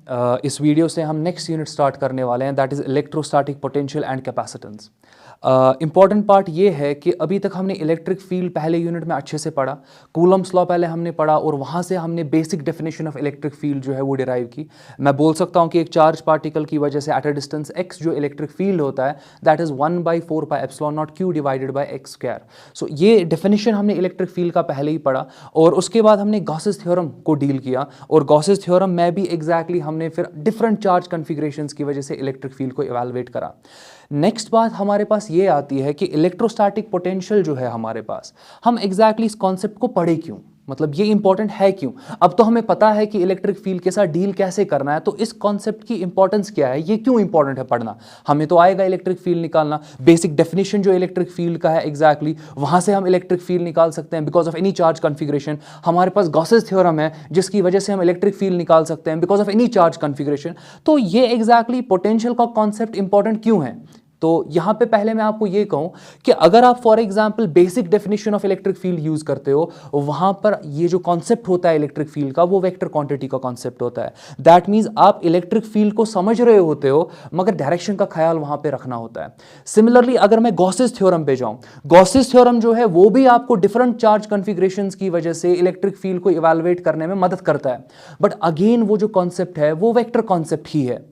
इस वीडियो से हम नेक्स्ट यूनिट स्टार्ट करने वाले हैं, that is electrostatic potential and capacitance. Important part ये है कि अभी तक हमने इलेक्ट्रिक फील्ड पहले यूनिट में अच्छे से पढ़ा, कूलम्स लॉ पहले हमने पढ़ा और वहाँ से हमने basic definition of electric field जो है वो डिराइव की। मैं बोल सकता हूँ कि एक चार्ज पार्टिकल की वजह से एट अ डिस्टेंस x जो इलेक्ट्रिक फील्ड होता है दैट इज़ 1/4πε0 q/x²। सो ये डेफिनेशन हमने इलेक्ट्रिक फील्ड का पहले ही पढ़ा और उसके बाद हमने गॉसेस थ्योरम को डील किया और गॉसेस थ्योरम में भी एग्जैक्टली हमने फिर डिफरेंट चार्ज कन्फिग्रेशंस की वजह से इलेक्ट्रिक फील्ड को इवैल्यूएट करा। नेक्स्ट बात हमारे पास ये आती है कि इलेक्ट्रोस्टैटिक पोटेंशियल जो है हमारे पास, हम एग्जैक्टली इस कॉन्सेप्ट को पढ़े क्यों, मतलब ये इंपॉर्टेंट है क्यों। अब तो हमें पता है कि इलेक्ट्रिक फील्ड के साथ डील कैसे करना है, तो इस कॉन्सेप्ट की इंपॉर्टेंस क्या है, ये क्यों इंपॉर्टेंट है पढ़ना। हमें तो आएगा इलेक्ट्रिक फील्ड निकालना, बेसिक डेफिनेशन जो इलेक्ट्रिक फील्ड का है एग्जैक्टली वहां से हम इलेक्ट्रिक फील्ड निकाल सकते हैं because of any charge configuration. हमारे पास गॉसेस थ्योरम है जिसकी वजह से हम इलेक्ट्रिक फील्ड निकाल सकते हैं because of any charge configuration. तो ये एग्जैक्टली पोटेंशियल का कॉन्सेप्ट इंपॉर्टेंट क्यों है। तो यहां पे पहले मैं आपको ये कहूं कि अगर आप for example basic definition of electric field use करते हो, वहां पर ये जो कॉन्सेप्ट होता है इलेक्ट्रिक फील्ड का वो वेक्टर क्वांटिटी का कॉन्सेप्ट होता है। दैट मींस आप इलेक्ट्रिक फील्ड को समझ रहे होते हो मगर डायरेक्शन का ख्याल वहां पे रखना होता है। सिमिलरली अगर मैं गॉसेस थ्योरम पे जाऊं, गॉसेस थ्योरम जो है वो भी आपको डिफरेंट चार्ज कन्फिग्रेशंस की वजह से इलेक्ट्रिक फील्ड को इवैल्यूएट करने में मदद करता है, बट अगेन वो जो कॉन्सेप्ट है वो वेक्टर कॉन्सेप्ट ही है।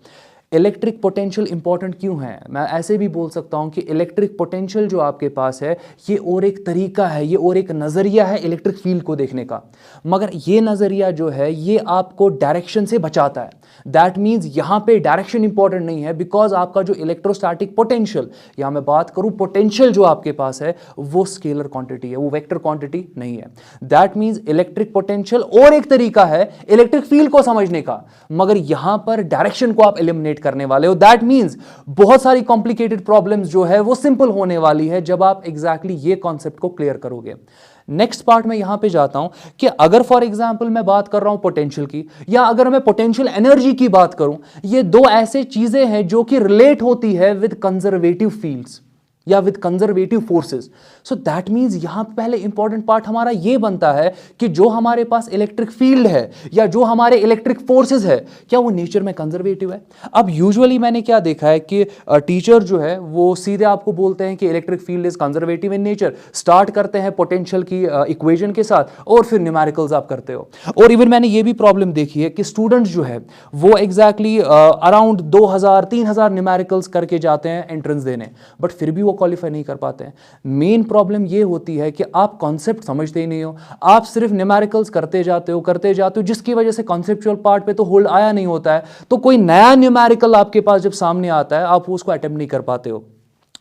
इलेक्ट्रिक पोटेंशियल इंपॉर्टेंट क्यों है, मैं ऐसे भी बोल सकता हूं कि इलेक्ट्रिक पोटेंशियल जो आपके पास है ये और एक तरीका है, ये और एक नज़रिया है इलेक्ट्रिक फील्ड को देखने का, मगर ये नज़रिया जो है ये आपको डायरेक्शन से बचाता है। दैट मीन्स यहां पे डायरेक्शन इंपॉर्टेंट नहीं है बिकॉज आपका जो इलेक्ट्रोस्टैटिक पोटेंशियल, यहां मैं बात करूं पोटेंशियल जो आपके पास है वो स्केलर क्वांटिटी है, वो वेक्टर क्वांटिटी नहीं है। दैट मीन्स इलेक्ट्रिक पोटेंशियल और एक तरीका है इलेक्ट्रिक फील्ड को समझने का, मगर यहां पर डायरेक्शन को आप एलिमिनेट करने वाले हो। दैट मींस बहुत सारी कॉम्प्लिकेटेड प्रॉब्लम्स जो है वो सिंपल होने वाली है जब आप एग्जैक्टली ये कॉन्सेप्ट को क्लियर करोगे। नेक्स्ट पार्ट में यहां पे जाता हूं कि अगर फॉर एग्जांपल मैं बात कर रहा हूं पोटेंशियल की या अगर मैं पोटेंशियल एनर्जी की बात करूं, ये दो ऐसे चीजें हैं जो कि रिलेट होती है विद कंजर्वेटिव फील्ड्स या with conservative forces. So that means यहां पहले इंपॉर्टेंट पार्ट हमारा ये बनता है कि जो हमारे पास इलेक्ट्रिक फील्ड है या जो हमारे इलेक्ट्रिक फोर्सेस है क्या वो नेचर में कंजर्वेटिव है। अब यूजुअली मैंने क्या देखा है कि टीचर जो है वो सीधे आपको बोलते हैं कि electric field is conservative in nature, start करते हैं पोटेंशियल की इक्वेशन के साथ और फिर न्यूमेरिकल्स आप करते हो। और इवन मैंने ये भी प्रॉब्लम देखी है कि स्टूडेंट्स जो है वो एग्जैक्टली अराउंड 2000-3000 न्यूमेरिकल्स करके जाते हैं एंट्रेंस देने, बट फिर भी क्वालिफाई नहीं कर पाते हैं। मेन प्रॉब्लम ये होती है कि आप कॉन्सेप्ट समझते ही नहीं हो, आप सिर्फ न्यूमेरिकल्स करते जाते हो जिसकी वजह से कॉन्सेप्चुअल पार्ट पे तो होल्ड आया नहीं होता है, तो कोई नया न्यूमेरिकल आपके पास जब सामने आता है आप उसको अटेम्प्ट नहीं कर पाते हो।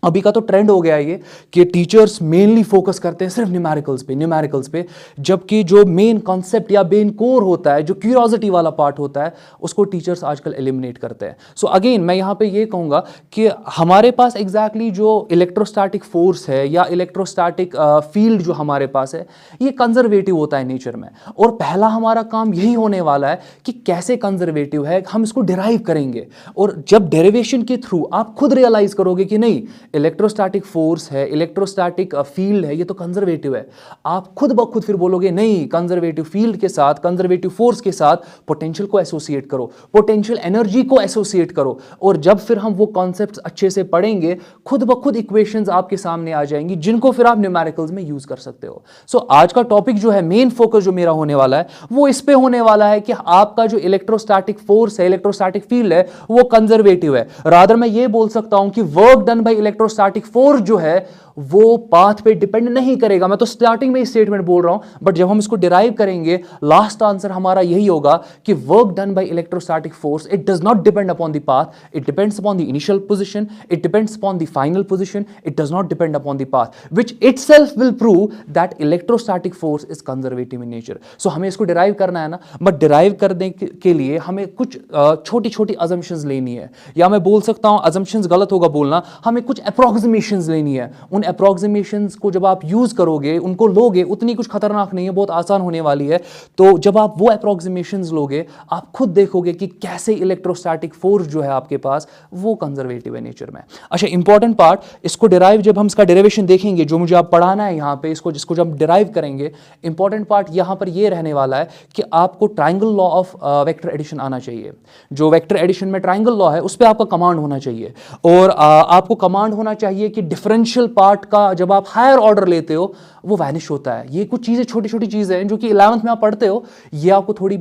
अभी का तो ट्रेंड हो गया है ये कि टीचर्स मेनली फोकस करते हैं सिर्फ न्यूमेरिकल्स पे, जबकि जो मेन कॉन्सेप्ट या मेन कोर होता है, जो क्यूरियोसिटी वाला पार्ट होता है, उसको टीचर्स आजकल एलिमिनेट करते हैं। सो अगेन मैं यहाँ पे ये कहूँगा कि हमारे पास एग्जैक्टली जो इलेक्ट्रोस्टैटिक फोर्स है या इलेक्ट्रोस्टैटिक फील्ड जो हमारे पास है ये कंजर्वेटिव होता है नेचर में, और पहला हमारा काम यही होने वाला है कि कैसे कंजर्वेटिव है हम इसको डिराइव करेंगे। और जब डेरिवेशन के थ्रू आप खुद रियलाइज करोगे कि नहीं इलेक्ट्रोस्टैटिक फोर्स है, इलेक्ट्रोस्टैटिक फील्ड है, ये तो कंजर्वेटिव है, आप खुद ब खुद फिर बोलोगे नहीं कंजर्वेटिव फील्ड के साथ, कंजर्वेटिव फोर्स के साथ पोटेंशियल को एसोसिएट करो, पोटेंशियल एनर्जी को एसोसिएट करो। और जब फिर हम वो कॉन्सेप्ट्स अच्छे से पढ़ेंगे खुद ब खुद इक्वेशंस आपके सामने आ जाएंगी जिनको फिर आप न्यूमेरिकल्स में यूज कर सकते हो। सो आज का टॉपिक जो है, मेन फोकस जो मेरा होने वाला है वो इस पे होने वाला है कि आपका जो इलेक्ट्रोस्टैटिक फोर्स है, इलेक्ट्रोस्टैटिक फील्ड है वो कंजर्वेटिव है। रादर मैं ये बोल सकता हूं कि work done by electrostatic force जो है वो पाथ पे डिपेंड नहीं करेगा। मैं तो स्टार्टिंग में ही स्टेटमेंट बोल रहा हूं, बट जब हम इसको डिराइव करेंगे लास्ट आंसर हमारा यही होगा कि work done by electrostatic force it does not depend upon the path, it depends upon the initial position, it depends upon the final position, it does not depend upon the path, which itself will prove that electrostatic force is conservative in nature. So हमें इसको derive करना है ना, but derive करने के लिए हमें कुछ छोटी छोटी अजम्पशंस लेनी है, या मैं बोल सकता हूं अजम्पशंस गलत होगा बोलना, हमें कुछ अप्रोक्सीमेशंस लेनी है। उन उन अप्रॉक्सीमेशंस को जब आप यूज़ करोगे, उनको लोगे, उतनी कुछ खतरनाक नहीं है, बहुत आसान होने वाली है। तो जब आप वो अप्रॉक्सीमेशंस लोगे, आप खुद देखोगे कि कैसे इलेक्ट्रोस्टैटिक फोर्स जो है आपके पास वो कंजर्वेटिव है नेचर में। अच्छा, इंपॉर्टेंट पार्ट, इसको डिराइव, जब हम इसका डेरिवेशन देखेंगे जो मुझे आप पढ़ाना है यहाँ पे, इसको जिसको जब डिराइव करेंगे, इंपॉर्टेंट पार्ट यहाँ पर ये रहने वाला है कि आपको triangle law of vector addition आना चाहिए। जो वेक्टर एडिशन में ट्राइंगल लॉ है उस पर आपका कमांड होना चाहिए, और आपको कमांड होना चाहिए कि डिफरेंशियल पार्ट का जब आप हायर ऑर्डर लेते हो वो वैनिश होता है। ये कुछ चीज़ें, छोटी छोटी चीज़ें हैं जो कि 11th में आप पढ़ते हो, ये आपको थोड़ी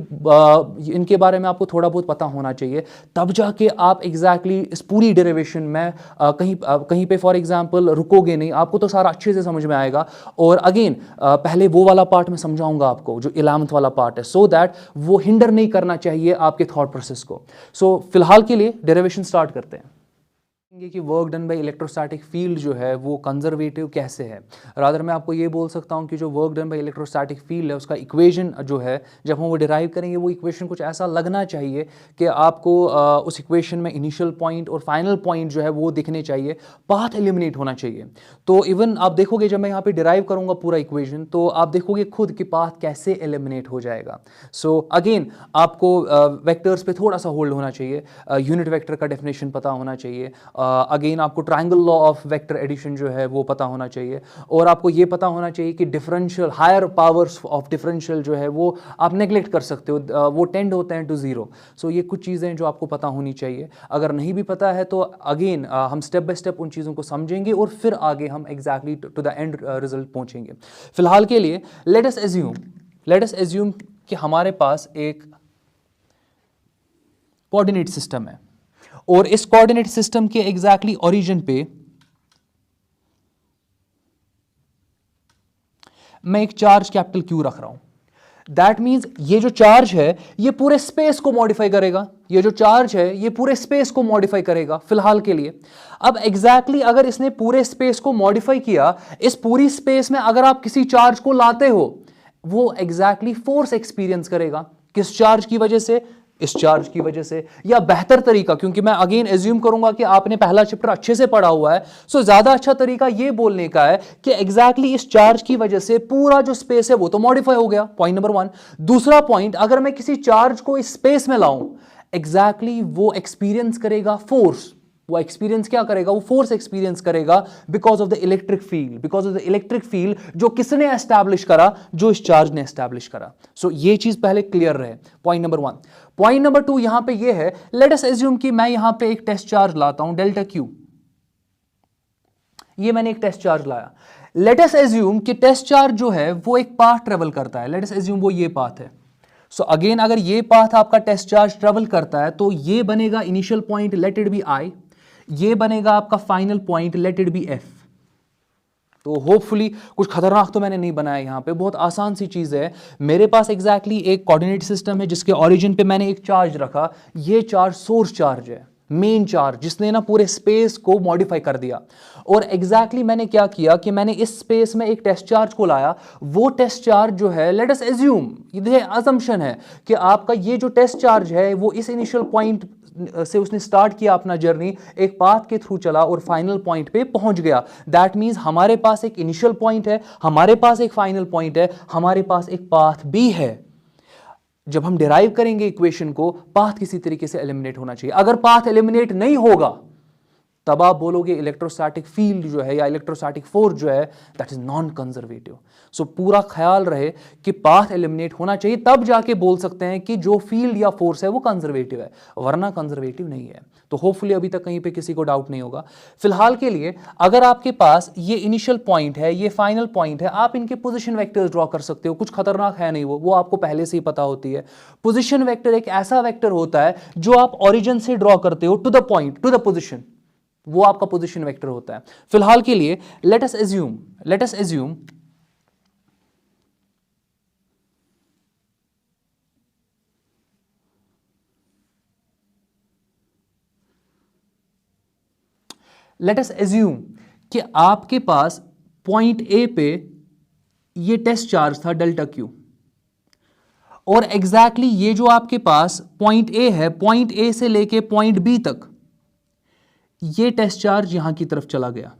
इनके बारे में आपको थोड़ा बहुत पता होना चाहिए, तब जाके आप एग्जैक्टली इस पूरी डेरिवेशन में कहीं पे फॉर एग्जांपल रुकोगे नहीं, आपको तो सारा अच्छे से समझ में आएगा। और अगेन पहले वो वाला पार्ट मैं समझाऊंगा आपको जो 11th वाला पार्ट है, सो दैट वो हिंडर नहीं करना चाहिए आपके थॉट प्रोसेस को। सो फिलहाल के लिए डेरिवेशन स्टार्ट करते हैं कि work done by electrostatic field जो है वो कंजर्वेटिव कैसे है। रादर मैं आपको ये बोल सकता हूँ कि जो work done by electrostatic field है उसका इक्वेशन जो है, जब हम वो डिराइव करेंगे, वो इक्वेशन कुछ ऐसा लगना चाहिए कि आपको उस इक्वेशन में इनिशियल पॉइंट और फाइनल पॉइंट जो है वो दिखने चाहिए, पाथ एलिमिनेट होना चाहिए। तो इवन आप देखोगे जब मैं यहाँ पे डिराइव करूँगा पूरा इक्वेशन, तो आप देखोगे खुद कि पाथ कैसे एलिमिनेट हो जाएगा। सो अगेन आपको वेक्टर्स पे थोड़ा सा होल्ड होना चाहिए, यूनिट वेक्टर का डेफिनेशन पता होना चाहिए, अगेन आपको triangle law of vector addition जो है वो पता होना चाहिए, और आपको ये पता होना चाहिए कि differential, higher powers of differential जो है वो आप नेग्लेक्ट कर सकते हो, वो टेंड होते हैं टू जीरो। सो ये कुछ चीज़ें जो आपको पता होनी चाहिए। अगर नहीं भी पता है तो अगेन हम स्टेप बाय स्टेप उन चीज़ों को समझेंगे और फिर आगे हम exactly to the end result पहुंचेंगे। फिलहाल के लिए लेट अस एज्यूम कि हमारे पास एक कोऑर्डिनेट सिस्टम है, और इस कोऑर्डिनेट सिस्टम के एग्जैक्टली ओरिजिन पे मैं एक चार्ज कैपिटल क्यू रख रहा हूं। दैट मीन्स ये जो चार्ज है ये पूरे स्पेस को मॉडिफाई करेगा, ये जो चार्ज है ये पूरे स्पेस को मॉडिफाई करेगा फिलहाल के लिए। अब एग्जैक्टली अगर इसने पूरे स्पेस को मॉडिफाई किया, इस पूरी स्पेस में अगर आप किसी चार्ज को लाते हो, वो एग्जैक्टली फोर्स एक्सपीरियंस करेगा। किस चार्ज की वजह से? इस चार्ज की वजह से। या बेहतर तरीका, क्योंकि मैं अगेन एज्यूम करूंगा कि आपने पहला चैप्टर अच्छे से पढ़ा हुआ है, सो ज्यादा अच्छा तरीका यह बोलने का है कि एग्जैक्टली इस चार्ज की वजह से पूरा जो स्पेस है वो तो मॉडिफाई हो गया, पॉइंट नंबर 1। दूसरा पॉइंट, अगर मैं किसी चार्ज को इस स्पेस में लाऊं, एग्जैक्टली वो एक्सपीरियंस करेगा फोर्स। वो एक्सपीरियंस क्या करेगा? वो फोर्स एक्सपीरियंस करेगा because of the electric field, because of the electric field जो किसने एस्टैब्लिश करा? जो इस चार्ज ने एस्टैब्लिश करा। सो ये चीज पहले क्लियर रहे, पॉइंट नंबर 1। पॉइंट नंबर 2 यहां पे ये है, लेट अस एज्यूम कि मैं यहां पे एक टेस्ट चार्ज लाता हूं डेल्टा क्यू। ये मैंने एक टेस्ट चार्ज लाया। लेट अस एज्यूम कि टेस्ट चार्ज जो है वो एक पाथ ट्रेवल करता है। लेट अस एज्यूम वो ये पाथ है। सो अगेन अगर ये पाथ आपका टेस्ट चार्ज ट्रेवल करता है तो ये बनेगा initial point, let it be I, ये बनेगा आपका final point, let it be F. तो होपफुली कुछ खतरनाक तो मैंने नहीं बनाया, यहां पे बहुत आसान सी चीज है। मेरे पास एग्जैक्टली एक कोऑर्डिनेट सिस्टम है जिसके ओरिजिन पे मैंने एक चार्ज रखा। ये चार्ज सोर्स चार्ज है, मेन चार्ज, जिसने ना पूरे स्पेस को मॉडिफाई कर दिया। और एग्जैक्टली मैंने क्या किया कि मैंने इस स्पेस में एक टेस्ट चार्ज को लाया। वो टेस्ट चार्ज जो है, लेट अस एज्यूम, ये असम्पशन है कि आपका ये जो टेस्ट चार्ज है वो इस इनिशियल पॉइंट से उसने स्टार्ट किया अपना जर्नी, एक पाथ के थ्रू चला और फाइनल पॉइंट पे पहुंच गया। दैट मींस हमारे पास एक इनिशियल पॉइंट है, हमारे पास एक फाइनल पॉइंट है, हमारे पास एक पाथ भी है। जब हम डिराइव करेंगे इक्वेशन को, पाथ किसी तरीके से एलिमिनेट होना चाहिए। अगर पाथ एलिमिनेट नहीं होगा तब आप बोलोगे इलेक्ट्रोस्टैटिक फील्ड जो है या इलेक्ट्रोस्टैटिक फोर्स जो है दैट इज नॉन कंजर्वेटिव। सो पूरा ख्याल रहे कि पाथ एलिमिनेट होना चाहिए, तब जाके बोल सकते हैं कि जो फील्ड या फोर्स है वो कंजर्वेटिव है, वरना कंजर्वेटिव नहीं है। तो होपफुली अभी तक कहीं पे किसी को डाउट नहीं होगा। फिलहाल के लिए अगर आपके पास ये इनिशियल पॉइंट है, ये फाइनल पॉइंट है, आप इनके पोजीशन वेक्टर्स ड्रॉ कर सकते हो। कुछ खतरनाक है नहीं, वो आपको पहले से ही पता होती है। पोजीशन वेक्टर एक ऐसा वेक्टर होता है जो आप ओरिजिन से ड्रॉ करते हो to the point, to the position, वो आपका पोजीशन वेक्टर होता है। फिलहाल के लिए लेट अस एज्यूम कि आपके पास पॉइंट ए पे ये टेस्ट चार्ज था डेल्टा क्यू, और एग्जैक्टली ये जो आपके पास पॉइंट ए है, पॉइंट ए से लेके पॉइंट बी तक ये टेस्ट चार्ज यहां की तरफ चला गया।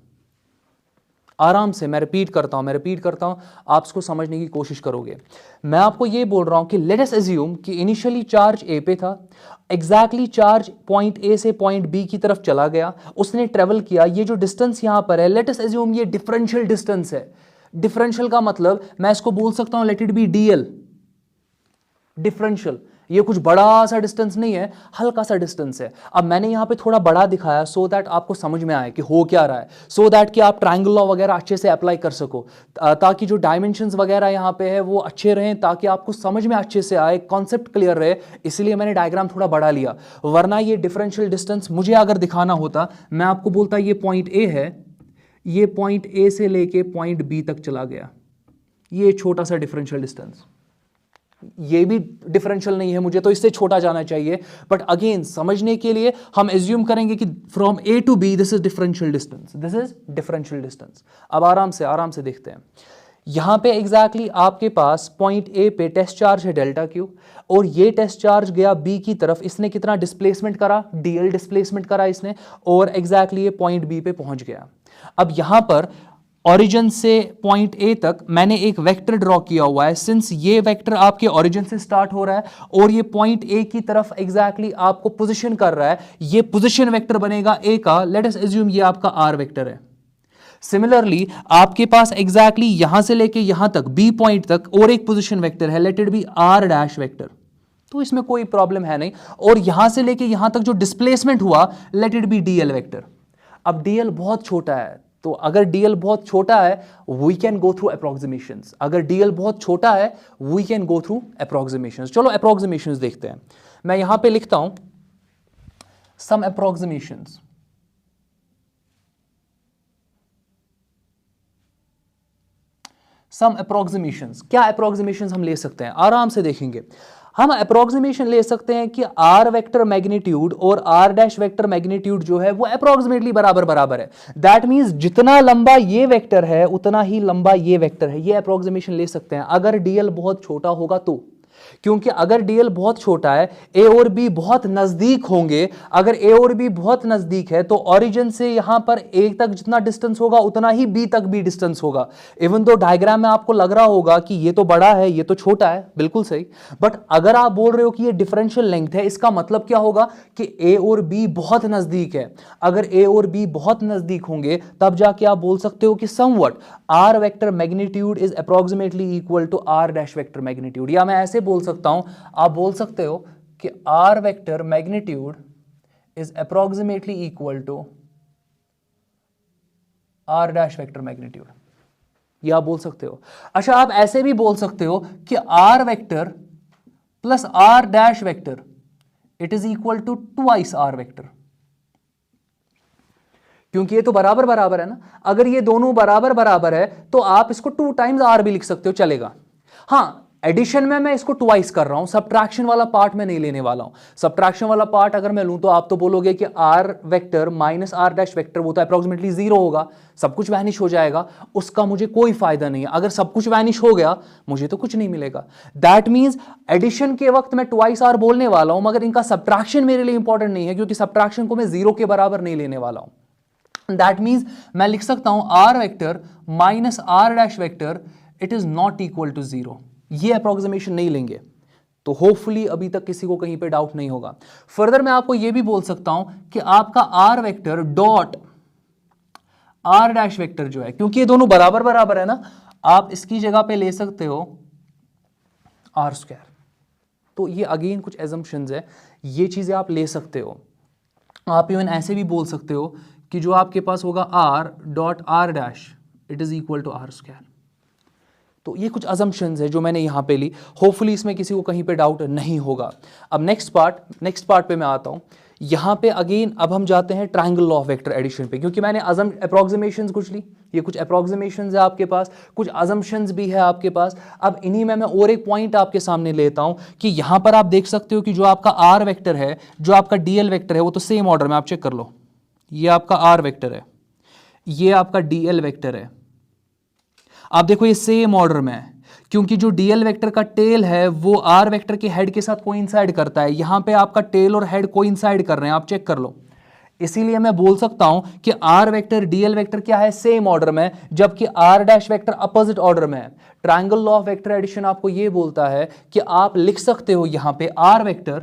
आराम से मैं रिपीट करता हूं, आप इसको समझने की कोशिश करोगे। मैं आपको ये बोल रहा हूं कि लेट अस अज्यूम कि इनिशियली चार्ज ए पे था, एग्जैक्टली चार्ज पॉइंट ए से पॉइंट बी की तरफ चला गया, उसने ट्रेवल किया, ये जो डिस्टेंस यहां पर है लेट अस अज्यूम ये डिफरेंशियल डिस्टेंस है। डिफरेंशियल का मतलब मैं इसको बोल सकता हूं late it be DL, differential. ये कुछ बड़ा सा डिस्टेंस नहीं है, हल्का सा डिस्टेंस है। अब मैंने यहां पे थोड़ा बड़ा दिखाया सो दैट आपको समझ में आए कि हो क्या रहा है, सो दैट कि आप ट्रायंगल लॉ वगैरह अच्छे से अप्लाई कर सको, ताकि जो डायमेंशंस वगैरह यहां पे है वो अच्छे रहें, ताकि आपको समझ में अच्छे से आए, कॉन्सेप्ट क्लियर रहे। इसलिए मैंने डायग्राम थोड़ा बड़ा लिया, वरना ये डिफरेंशियल डिस्टेंस मुझे अगर दिखाना होता, मैं आपको बोलता ये पॉइंट ए है, ये पॉइंट ए से लेके पॉइंट बी तक चला गया, ये छोटा सा डिफरेंशियल डिस्टेंस, ये भी डिफरेंशियल नहीं है, मुझे तो इससे छोटा जाना चाहिए। बट अगेन समझने के लिए हम एज्यूम करेंगे कि from A to B this is differential distance, this is differential distance. अब आराम से देखते हैं। यहां पे एग्जैक्टली आपके पास पॉइंट ए पे टेस्ट चार्ज है डेल्टा क्यू, और ये टेस्ट चार्ज गया बी की तरफ, इसने कितना डिस्प्लेसमेंट करा, डीएल डिस्प्लेसमेंट करा इसने, और एग्जैक्टली ये पॉइंट बी पे पहुंच गया। अब यहां पर ओरिजिन से पॉइंट ए तक मैंने एक वेक्टर ड्रॉ किया हुआ है, सिंस ये वेक्टर आपके ओरिजिन से स्टार्ट हो रहा है और ये पॉइंट ए की तरफ एग्जैक्टली आपको पोजीशन कर रहा है, ये पोजीशन वेक्टर बनेगा ए का। लेट अस अज्यूम ये आपका आर वेक्टर है। सिमिलरली आपके पास एग्जैक्टली यहां से लेके यहां तक बी पॉइंट तक और एक पोजीशन वेक्टर है, let it be R dash vector, तो इसमें कोई प्रॉब्लम है नहीं। और यहां से लेके यहां तक जो डिस्प्लेसमेंट हुआ let it be DL vector. अब डीएल बहुत छोटा है, तो अगर डीएल बहुत छोटा है we can go through approximations, अगर डीएल बहुत छोटा है we can go through approximations. चलो अप्रोक्सीमेशंस देखते हैं। मैं यहां पे लिखता हूं सम अप्रोक्सीमेशंस। सम अप्रोक्सीमेशंस, क्या अप्रोक्सीमेशंस हम ले सकते हैं, आराम से देखेंगे। हम अप्रोक्सीमेशन ले सकते हैं कि आर वेक्टर मैग्नीट्यूड और आर डैश वेक्टर मैग्नीट्यूड जो है वो अप्रोक्सीमेटली बराबर बराबर है। दैट मींस जितना लंबा ये वेक्टर है उतना ही लंबा ये वेक्टर है, ये अप्रोक्सीमेशन ले सकते हैं अगर डीएल बहुत छोटा होगा तो। क्योंकि अगर डीएल बहुत छोटा है, ए और बी बहुत नजदीक होंगे, अगर ए और बी बहुत नजदीक है तो ओरिजिन से यहां पर ए तक जितना डिस्टेंस होगा उतना ही बी तक भी डिस्टेंस होगा। इवन तो डायग्राम में आपको लग रहा होगा कि ये तो बड़ा है ये तो छोटा है, बिल्कुल सही, बट अगर आप बोल रहे हो कि ये डिफरेंशियल लेंथ है, इसका मतलब क्या होगा कि ए और बी बहुत नजदीक है। अगर ए और बी बहुत नजदीक होंगे तब जाके आप बोल सकते हो कि somewhat R vector magnitude is approximately equal to R dash vector magnitude. या मैं ऐसे बोल सकता हूं, आप बोल सकते हो कि R vector magnitude is approximately equal to R dash vector magnitude, यह आप बोल सकते हो। अच्छा, आप ऐसे भी बोल सकते हो कि R vector plus R dash vector it is equal to twice R vector, क्योंकि ये तो बराबर बराबर है ना। अगर ये दोनों बराबर बराबर है तो आप इसको 2 टाइम्स आर भी लिख सकते हो, चलेगा। हाँ, एडिशन में मैं इसको ट्वाइस कर रहा हूं, सब्ट्रैक्शन वाला पार्ट में नहीं लेने वाला हूं। सब्ट्रैक्शन वाला पार्ट अगर मैं लूं तो आप तो बोलोगे कि R vector minus R dash vector वो तो अप्रोक्सीमेटली 0 होगा, सब कुछ वैनिश हो जाएगा, उसका मुझे कोई फायदा नहीं है। अगर सब कुछ वैनिश हो गया मुझे तो कुछ नहीं मिलेगा। दैट मींस एडिशन के वक्त मैं ट्वाइस आर बोलने वाला हूं, मगर इनका सब्ट्रैक्शन मेरे लिए इंपॉर्टेंट नहीं है, क्योंकि सब्ट्रैक्शन को मैं 0 के बराबर नहीं लेने वाला हूं। दैट मींस मैं लिख सकता हूं R vector minus R dash vector it is not equal to 0। ये अप्रोक्सीमेशन नहीं लेंगे तो होपफुली अभी तक किसी को कहीं पे डाउट नहीं होगा। फर्दर मैं आपको यह भी बोल सकता हूं कि आपका R vector dot R dash vector जो है, क्योंकि ये दोनों बराबर बराबर है ना, आप इसकी जगह पे ले सकते हो आर स्क्वायर। तो ये अगेन कुछ एजम्पशंस है, ये चीजें आप ले सकते हो। आप इवन ऐसे भी बोल सकते हो कि जो आपके पास होगा R dot R dash it is equal to R square. तो ये कुछ अजम्पशंस है जो मैंने यहां पे ली, होपफुली इसमें किसी को कहीं पे डाउट नहीं होगा। अब नेक्स्ट पार्ट पे मैं आता हूं। यहां पे अगेन अब हम जाते हैं triangle law of vector addition पे, क्योंकि मैंने अप्रोक्सीमेशंस कुछ ली, ये कुछ अप्रोक्सीमेशंस है आपके पास, कुछ अजम्पशंस भी है आपके पास। अब इन्हीं में मैं और एक पॉइंट आपके सामने लेता हूं कि यहां पर आप देख सकते हो कि जो आपका आर वेक्टर है, जो आपका डीएल वेक्टर है, वो तो सेम ऑर्डर में आप चेक कर लो। ये आपका आर वेक्टर है, ये आपका डीएल वेक्टर है, आप देखो ये सेम ऑर्डर में है, क्योंकि जो डीएल वेक्टर का टेल है वो आर वेक्टर के हेड के साथ कोइंसाइड करता है। यहां पे आपका टेल और हेड कोइंसाइड कर रहे हैं, आप चेक कर लो। इसीलिए मैं बोल सकता हूं कि आर वेक्टर डीएल वेक्टर क्या है, सेम ऑर्डर में, जबकि R dash vector opposite order में है। Triangle law of vector addition आपको यह बोलता है कि आप लिख सकते हो यहां पे R vector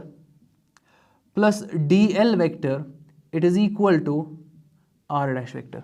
plus DL vector it is equal to R dash vector.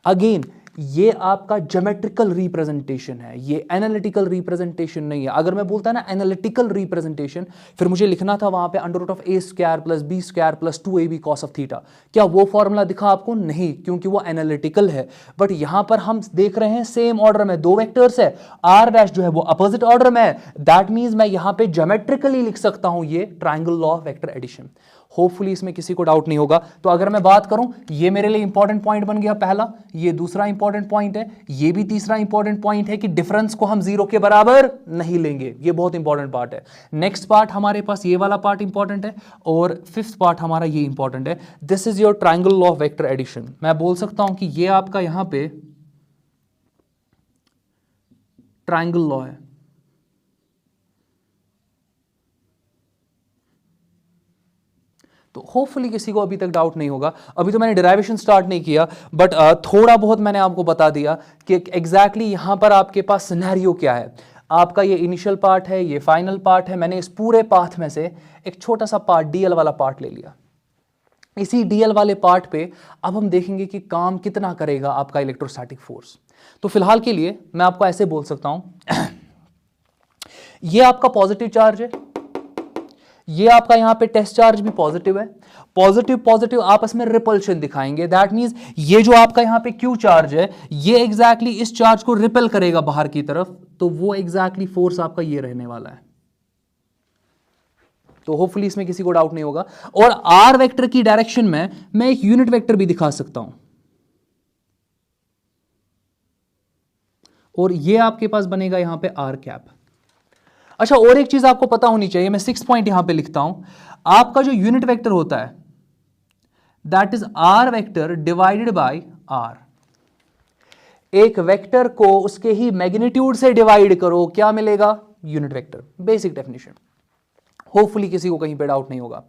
Again ये आपका ज्योमेट्रिकल रिप्रेजेंटेशन है, ये एनालिटिकल रिप्रेजेंटेशन नहीं है। अगर मैं बोलता ना एनालिटिकल रिप्रेजेंटेशन, फिर मुझे लिखना था वहां पे under root of A square plus B square plus 2ab cos of theta. क्या वो फॉर्मूला दिखा आपको? नहीं, क्योंकि वो एनालिटिकल है। बट यहां पर हम देख रहे हैं सेम ऑर्डर में दो वेक्टर्स है, आर डैश जो है वो अपोजिट ऑर्डर में है। दैट मीन्स मैं यहां पे ज्योमेट्रिकली लिख सकता हूं ये triangle law of vector addition. Hopefully इसमें किसी को डाउट नहीं होगा। तो अगर मैं बात करूं, ये मेरे लिए इंपॉर्टेंट पॉइंट बन गया पहला, ये दूसरा इंपॉर्टेंट पॉइंट है, ये भी तीसरा इंपॉर्टेंट पॉइंट है कि डिफरेंस को हम जीरो के बराबर नहीं लेंगे। ये बहुत इंपॉर्टेंट पार्ट है। नेक्स्ट पार्ट हमारे पास ये वाला पार्ट इंपॉर्टेंट है और फिफ्थ पार्ट हमारा ये इंपॉर्टेंट है। This is your triangle law of vector addition. मैं बोल सकता हूं कि ये आपका यहां पे ट्रायंगल लॉ है। तो होपफुली किसी को अभी तक डाउट नहीं होगा। अभी तो मैंने डेरिवेशन स्टार्ट नहीं किया, बट थोड़ा बहुत मैंने आपको बता दिया कि एग्जैक्टली यहां पर आपके पास सिनेरियो क्या है। आपका ये इनिशियल पार्ट है, ये फाइनल पार्ट है। मैंने इस पूरे पाथ में से एक छोटा सा पार्ट डीएल वाला पार्ट ले लिया। इसी डीएल वाले पार्ट पे अब हम देखेंगे कि काम कितना करेगा आपका इलेक्ट्रोस्टैटिक फोर्स। तो फिलहाल के लिए मैं आपको ऐसे बोल सकता हूं ये आपका पॉजिटिव चार्ज है, ये आपका यहां पे टेस्ट चार्ज भी पॉजिटिव है। पॉजिटिव पॉजिटिव आपस में रिपल्शन दिखाएंगे। दैट मींस ये जो आपका यहां पे क्यू चार्ज है, ये एग्जैक्टली इस चार्ज को रिपेल करेगा बाहर की तरफ। तो वो एग्जैक्टली फोर्स आपका ये रहने वाला है। तो होपफुली इसमें किसी को डाउट नहीं होगा। और आर वेक्टर की डायरेक्शन में मैं एक यूनिट वेक्टर भी दिखा सकता हूं, और ये आपके पास बनेगा यहां पे आर कैप। अच्छा, और एक चीज आपको पता होनी चाहिए, मैं 6 पॉइंट यहां पे लिखता हूं। आपका जो यूनिट वेक्टर होता है that is R vector divided by R. एक वेक्टर को उसके ही मैग्नीट्यूड से डिवाइड करो, क्या मिलेगा? Unit vector. Basic definition. Hopefully किसी को कहीं पे डाउट नहीं होगा।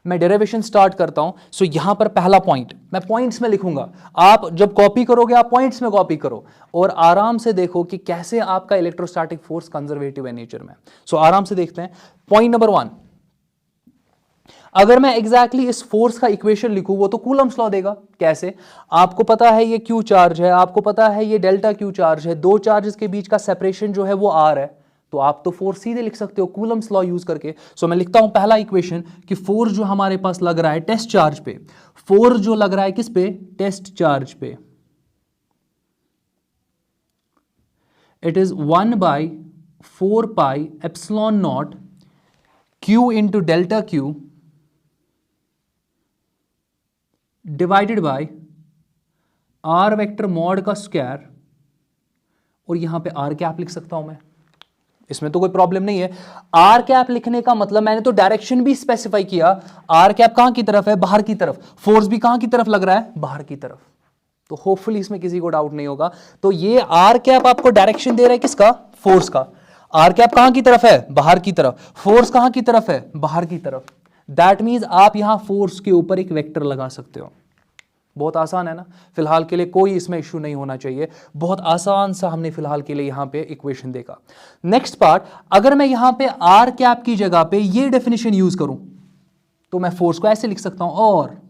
मैं डेरिवेशन स्टार्ट करता हूं। सो यहां पर पहला पॉइंट मैं पॉइंट्स में लिखूंगा। आप जब कॉपी करोगे आप पॉइंट्स में कॉपी करो और आराम से देखो कि कैसे आपका इलेक्ट्रोस्टैटिक फोर्स कंजर्वेटिव है नेचर में। सो आराम से देखते हैं। पॉइंट नंबर 1, अगर मैं एग्जैक्टली इस फोर्स का इक्वेशन लिखूं वो तो कूलम्स लॉ देगा। कैसे? आपको पता है ये क्यू चार्ज है, आपको पता है ये डेल्टा क्यू चार्ज है, दो चार्जेस के बीच का सेपरेशन जो है वो आर है। तो आप तो फोर्स सीधे लिख सकते हो कूलम्स लॉ यूज करके। सो मैं लिखता हूं पहला इक्वेशन कि फोर्स जो हमारे पास लग रहा है टेस्ट चार्ज पे, फोर्स जो लग रहा है किस पे? टेस्ट चार्ज पे, it is 1/4 pi epsilon naught Q into delta Q divided by R vector mod का स्क्वायर, और यहां पे आर कैप लिख सकता हूं मैं। इसमें तो कोई प्रॉब्लम नहीं है। आर कैप लिखने का मतलब मैंने तो डायरेक्शन भी स्पेसिफाई किया। आर कैप कहां की तरफ है? बाहर की तरफ। फोर्स भी कहां की तरफ लग रहा है? बाहर की तरफ। तो होपफुली इसमें किसी को डाउट नहीं होगा। तो ये आर कैप आपको डायरेक्शन दे रहा है किसका? फोर्स का। आर कैप कहां की तरफ है? बाहर की तरफ। फोर्स कहां की तरफ है? बाहर की तरफ। दैट मीन्स आप यहां फोर्स के ऊपर एक वेक्टर लगा सकते हो। बहुत आसान है ना? फिलहाल के लिए कोई इसमें इश्यू नहीं होना चाहिए। बहुत आसान सा हमने फिलहाल के लिए यहां पे इक्वेशन देखा। नेक्स्ट पार्ट, अगर मैं यहां पे आर कैप की जगह पे ये डेफिनेशन यूज करूं तो मैं फोर्स को ऐसे लिख सकता हूं, और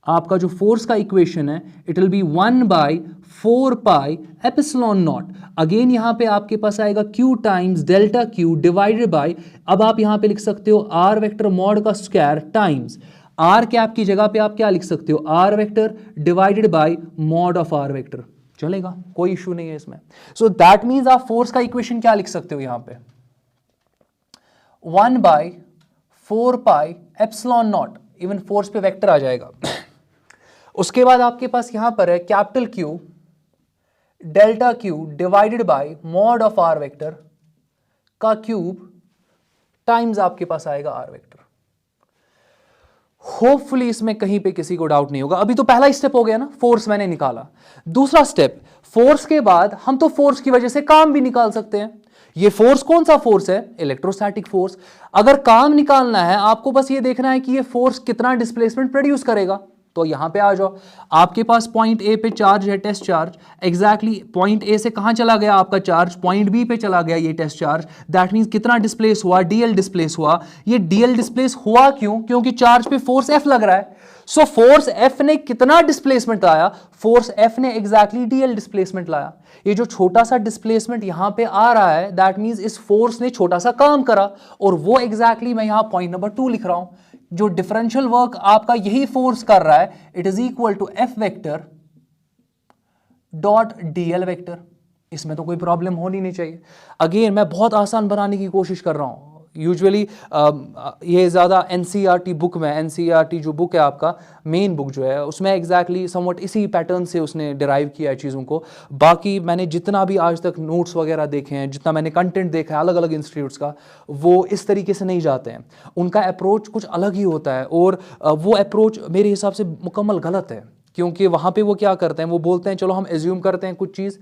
आपका जो फोर्स का इक्वेशन है it will be 1/4 pi epsilon naught. Again यहां पे आपके पास आएगा q times delta q divided by, अब आप यहां पे लिख सकते हो आर वेक्टर मॉड का स्क्वायर टाइम्स आर कैप की जगह पे आप क्या लिख सकते हो? R vector divided by mod of R vector. चलेगा, कोई इशू नहीं है इसमें। सो दैट मीन्स आप फोर्स का इक्वेशन क्या लिख सकते हो यहां पे? 1/4 pi epsilon naught, even force पे वेक्टर आ जाएगा। उसके बाद आपके पास यहां पर है capital Q delta Q divided by mod of R vector का क्यूब टाइम्स आपके पास आएगा आर वेक्टर। होपफुली इसमें कहीं पे किसी को डाउट नहीं होगा। अभी तो पहला स्टेप हो गया ना, फोर्स मैंने निकाला। दूसरा स्टेप, फोर्स के बाद हम तो फोर्स की वजह से काम भी निकाल सकते हैं। ये फोर्स कौन सा फोर्स है? Electrostatic force. अगर काम निकालना है आपको, बस ये देखना है कि ये फोर्स कितना डिस्प्लेसमेंट प्रोड्यूस करेगा। तो यहां पे आ जाओ, आपके पास पॉइंट ए पे चार्ज है, test charge. Exactly point A से कहां चला गया आपका चार्ज? पॉइंट बी पे चला गया ये टेस्ट चार्ज। दैट मींस कितना डिस्प्लेस हुआ? डीएल डिस्प्लेस हुआ। ये डीएल डिस्प्लेस हुआ क्यों? क्योंकि चार्ज पे फोर्स एफ लग रहा है। सो फोर्स एफ ने कितना डिस्प्लेसमेंट लाया? फोर्स एफ ने एग्जैक्टली डीएल डिस्प्लेसमेंट लाया। ये जो छोटा सा डिस्प्लेसमेंट यहां पे आ रहा है, दैट मींस इस फोर्स ने छोटा सा काम करा, और वो एग्जैक्टली मैं यहां पॉइंट नंबर 2 लिख रहा हूं। जो डिफरेंशियल वर्क आपका यही फोर्स कर रहा है, it is equal to F vector dot DL vector. इसमें तो कोई प्रॉब्लम होनी नहीं चाहिए। अगेन मैं बहुत आसान बनाने की कोशिश कर रहा हूं। यूजुअली ये ज़्यादा एनसीईआरटी बुक में, एनसीईआरटी जो बुक है आपका मेन बुक जो है, उसमें एग्जैक्टली समवट इसी पैटर्न से उसने डिराइव किया है चीज़ों को। बाकी मैंने जितना भी आज तक नोट्स वगैरह देखे हैं, जितना मैंने कंटेंट देखा है अलग अलग इंस्टीट्यूट्स का, वो इस तरीके से नहीं जाते हैं। उनका अप्रोच कुछ अलग ही होता है, और वो अप्रोच मेरे हिसाब से मुकम्मल गलत है। क्योंकि वहाँ पर वो क्या करते हैं, वो बोलते हैं चलो हम एज्यूम करते हैं कुछ चीज़,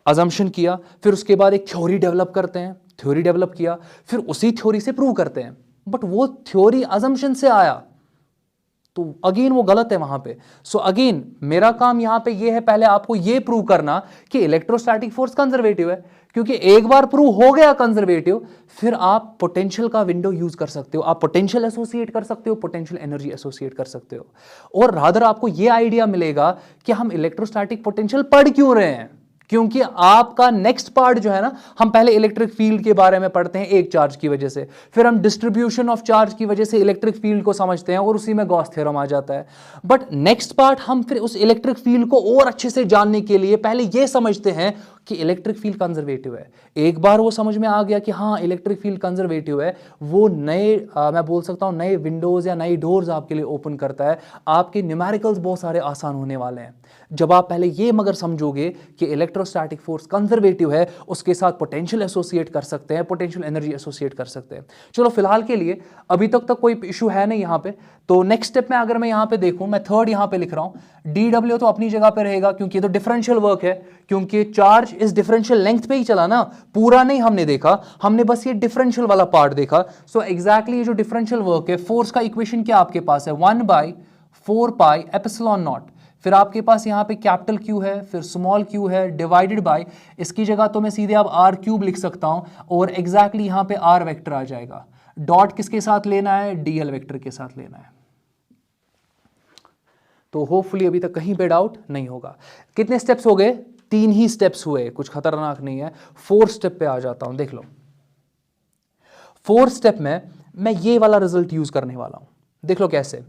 अजम्पशन किया, फिर उसके बाद एक थ्योरी डेवलप करते हैं, थ्योरी डेवलप किया, फिर उसी थ्योरी से प्रूव करते हैं। बट वो थ्योरी अजम्पशन से आया, तो अगेन वो गलत है वहां पे। सो अगेन मेरा काम यहां पे ये है, पहले आपको ये प्रूव करना कि इलेक्ट्रोस्टैटिक फोर्स कंजर्वेटिव है। क्योंकि एक बार प्रूव हो गया कंजर्वेटिव, फिर आप पोटेंशियल का विंडो यूज कर सकते हो, आप पोटेंशियल एसोसिएट कर सकते हो, पोटेंशियल एनर्जी एसोसिएट कर सकते हो, और रादर आपको ये आइडिया मिलेगा कि हम इलेक्ट्रोस्टैटिक पोटेंशियल पढ़ क्यों रहे हैं। क्योंकि आपका नेक्स्ट पार्ट जो है ना, हम पहले इलेक्ट्रिक फील्ड के बारे में पढ़ते हैं एक चार्ज की वजह से, फिर हम डिस्ट्रीब्यूशन ऑफ चार्ज की वजह से इलेक्ट्रिक फील्ड को समझते हैं, और उसी में गॉस थ्योरम आ जाता है। बट नेक्स्ट पार्ट हम फिर उस इलेक्ट्रिक फील्ड को और अच्छे से जानने के लिए पहले यह समझते हैं कि इलेक्ट्रिक फील्ड कंजर्वेटिव है। एक बार वो समझ में आ गया कि हाँ इलेक्ट्रिक फील्ड कंजर्वेटिव है, वो नए मैं बोल सकता हूँ नए विंडोज या नई डोर्स आपके लिए ओपन करता है। आपके न्यूमेरिकल्स बहुत सारे आसान होने वाले हैं जब आप पहले ये मगर समझोगे कि इलेक्ट्रोस्टैटिक फोर्स कंजर्वेटिव है, उसके साथ पोटेंशियल एसोसिएट कर सकते हैं, पोटेंशियल एनर्जी एसोसिएट कर सकते हैं। चलो फिलहाल के लिए अभी तक कोई इशू है नहीं यहाँ पे। तो नेक्स्ट स्टेप में अगर मैं यहाँ पे देखूँ, मैं थर्ड यहाँ पे लिख रहा हूँ, डी डब्ल्यू तो अपनी जगह पे रहेगा क्योंकि ये तो डिफरेंशियल वर्क है, क्योंकि चार्ज इस डिफरेंशियल लेंथ पे ही चला ना, पूरा नहीं हमने देखा, हमने बस ये डिफरेंशियल वाला पार्ट देखा। सो एग्जैक्टली ये जो डिफरेंशियल वर्क है, फोर्स का इक्वेशन क्या आपके पास है, 1/4 पाई एप्सिलॉन नॉट, फिर आपके पास यहाँ पे कैपिटल क्यू है, फिर स्मॉल क्यू है, डिवाइडेड बाय, इसकी जगह तो मैं सीधे अब आर क्यूब लिख सकता हूँ, और एग्जैक्टली यहाँ पे आर वेक्टर आ जाएगा। डॉट किसके साथ लेना है, डीएल वेक्टर के साथ लेना है। तो होपफुली अभी तक कहीं पे डाउट नहीं होगा। कितने स्टेप्स हो गए, 3 ही स्टेप्स हुए, कुछ खतरनाक नहीं है। 4th स्टेप पे आ जाता हूं, देख लो। 4th स्टेप में मैं ये वाला रिजल्ट यूज करने वाला हूं, देख लो कैसे।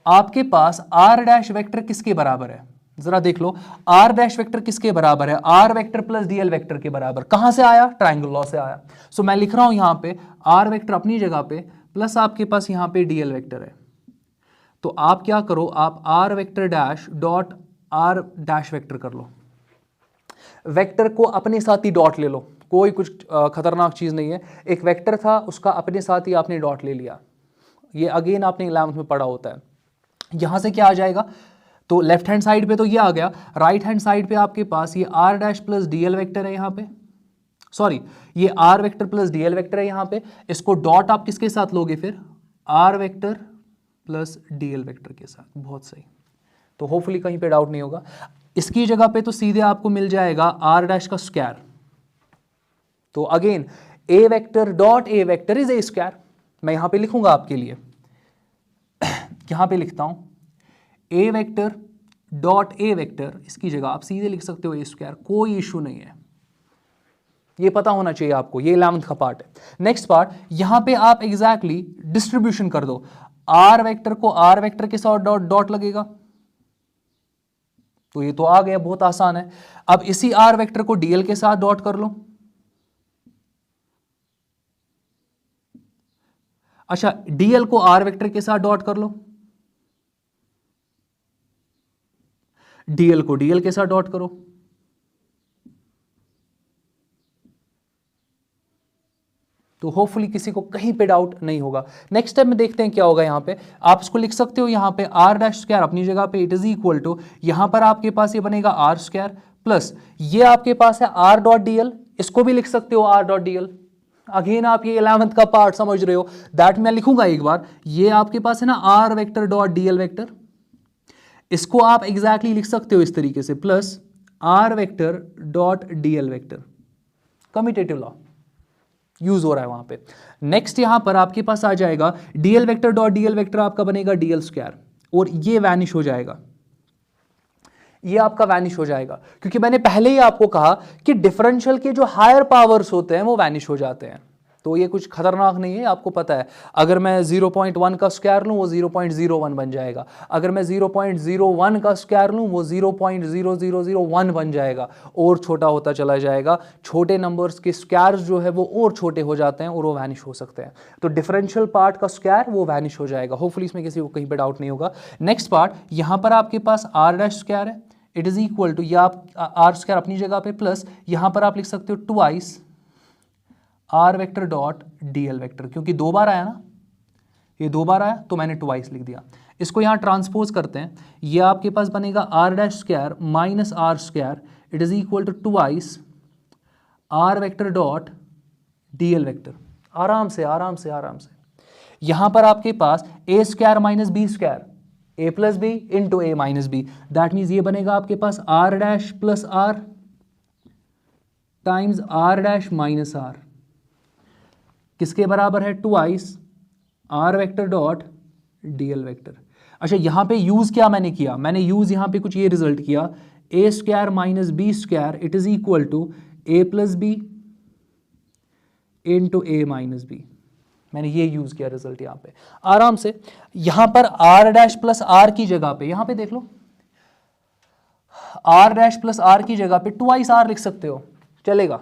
आपके पास आर डैश वेक्टर किसके बराबर है, जरा देख लो, आर डैश वेक्टर किसके बराबर है, R vector plus DL vector के बराबर। कहां से आया, ट्रायंगल लॉ से आया। सो मैं लिख रहा हूं यहां पे आर वेक्टर अपनी जगह पे, प्लस आपके पास यहां पे डीएल वेक्टर है। तो आप क्या करो, आप R vector dash dot R dash vector कर लो, वेक्टर को अपने साथ ही डॉट ले लो, कोई कुछ खतरनाक चीज नहीं है। एक वेक्टर था, उसका अपने साथ ही आपने डॉट ले लिया। ये अगेन आपने 11th में पढ़ा होता है। यहां से क्या आ जाएगा, तो लेफ्ट हैंड साइड पे तो ये आ गया, राइट हैंड साइड पे आपके पास ये R dash plus DL vector है यहाँ पे, सॉरी ये R vector plus DL vector है यहाँ पे। इसको डॉट आप किसके साथ लोगे फिर, R vector plus DL vector के साथ। बहुत सही, तो होपफुली कहीं पे डाउट नहीं होगा। इसकी जगह पे तो सीधे आपको मिल जाएगा आर डैश का स्क्वायर। तो again A vector dot A vector is a square. मैं यहां पे लिखूंगा आपके लिए, यहां पे लिखता हूं ए वेक्टर डॉट ए वेक्टर, इसकी जगह आप सीधे लिख सकते हो ए स्क्वायर, कोई इशू नहीं है। ये पता होना चाहिए आपको, ये 11th का पार्ट है। नेक्स्ट पार्ट, यहां पे आप एग्जैक्टली डिस्ट्रीब्यूशन कर दो, आर वेक्टर को आर वेक्टर के साथ डॉट डॉट लगेगा, तो ये तो आ गया, बहुत आसान है। अब इसी आर वेक्टर को डीएल के साथ डॉट कर लो। अच्छा, डीएल को आर वेक्टर के साथ डॉट कर लो, डीएल को डीएल के साथ डॉट करो। तो होपफुली किसी को कहीं पे डाउट नहीं होगा। नेक्स्ट स्टेप में देखते हैं क्या होगा। यहां पे आप इसको लिख सकते हो, यहां पे आर डैश स्क्वायर अपनी जगह पे, इट इज इक्वल टू, यहां पर आपके पास ये बनेगा आर स्क्वायर प्लस ये आपके पास है आर डॉट डीएल, इसको भी लिख सकते हो आर डॉट डीएल, अगेन आप ये 11th का पार्ट समझ रहे हो, दैट मैं लिखूंगा एक बार, ये आपके पास है ना R vector dot DL vector, इसको आप एग्जैक्टली लिख सकते हो इस तरीके से, plus R vector dot DL vector, commutative law use हो रहा है वहां पे। नेक्स्ट यहां पर आपके पास आ जाएगा DL vector dot DL vector आपका बनेगा डीएल स्क्वायर, और ये वैनिश हो जाएगा, ये आपका वैनिश हो जाएगा, क्योंकि मैंने पहले ही आपको कहा कि डिफरेंशियल के जो हायर पावर्स होते हैं वो वैनिश हो जाते हैं। तो ये कुछ खतरनाक नहीं है, आपको पता है। अगर मैं 0.1 का स्क्वायर लूं वो 0.01 बन जाएगा, अगर मैं 0.01 का स्क्वायर लूं वो 0.0001 बन जाएगा, और छोटा होता चला जाएगा। छोटे नंबर्स के स्क्वायर्स जो है वो और छोटे हो जाते हैं और वो वैनिश हो सकते हैं। तो डिफरेंशियल पार्ट का स्क्वायर वो वैनिश हो जाएगा। होपफुली इसमें किसी को कहीं पे डाउट नहीं होगा। नेक्स्ट पार्ट, यहां पर आपके पास आर डैश स्क्वायर है, इट इज इक्वल टू, या आप आर स्क्वायर अपनी जगह पे, प्लस यहां पर आप लिख सकते हो twice R vector dot DL vector, क्योंकि दो बार आया ना, ये दो बार आया तो मैंने ट्वाइस लिख दिया। इसको यहां ट्रांसपोज करते हैं, ये आपके पास बनेगा R dash square minus R square, it is equal to twice R vector dot DL vector. आराम से आराम से आराम से। यहां पर आपके पास A square minus B square, A plus B into A minus B, that means ये बनेगा आपके पास R dash plus R times R dash minus R, किसके बराबर है, twice R vector dot DL vector. अच्छा, यहां पे यूज क्या मैंने किया, मैंने यूज यहां पे कुछ ये रिजल्ट किया, A square minus B square it is equal to A plus B into A minus B, मैंने ये यूज किया रिजल्ट यहां पे आराम से। यहां पर आर डैश प्लस आर की जगह पे, यहां पे देख लो, आर डैश प्लस आर की जगह पे ट्वाइस आर लिख सकते हो, चलेगा,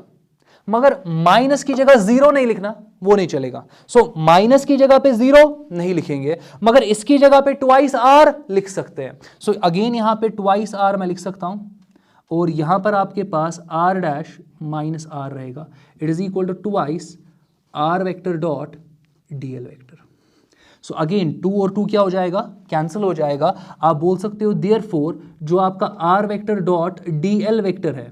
मगर माइनस की जगह जीरो नहीं लिखना, वो नहीं चलेगा। सो माइनस की जगह पे जीरो नहीं लिखेंगे, मगर इसकी जगह पे ट्वाइस आर लिख सकते हैं। सो अगेन यहां पे ट्वाइस आर मैं लिख सकता हूं, और यहां पर आपके पास आर डैश माइनस आर रहेगा, it is equal to twice R vector dot DL vector. So again 2 और 2 क्या हो जाएगा, कैंसिल हो जाएगा। आप बोल सकते हो देयरफॉर जो आपका R vector dot DL vector है,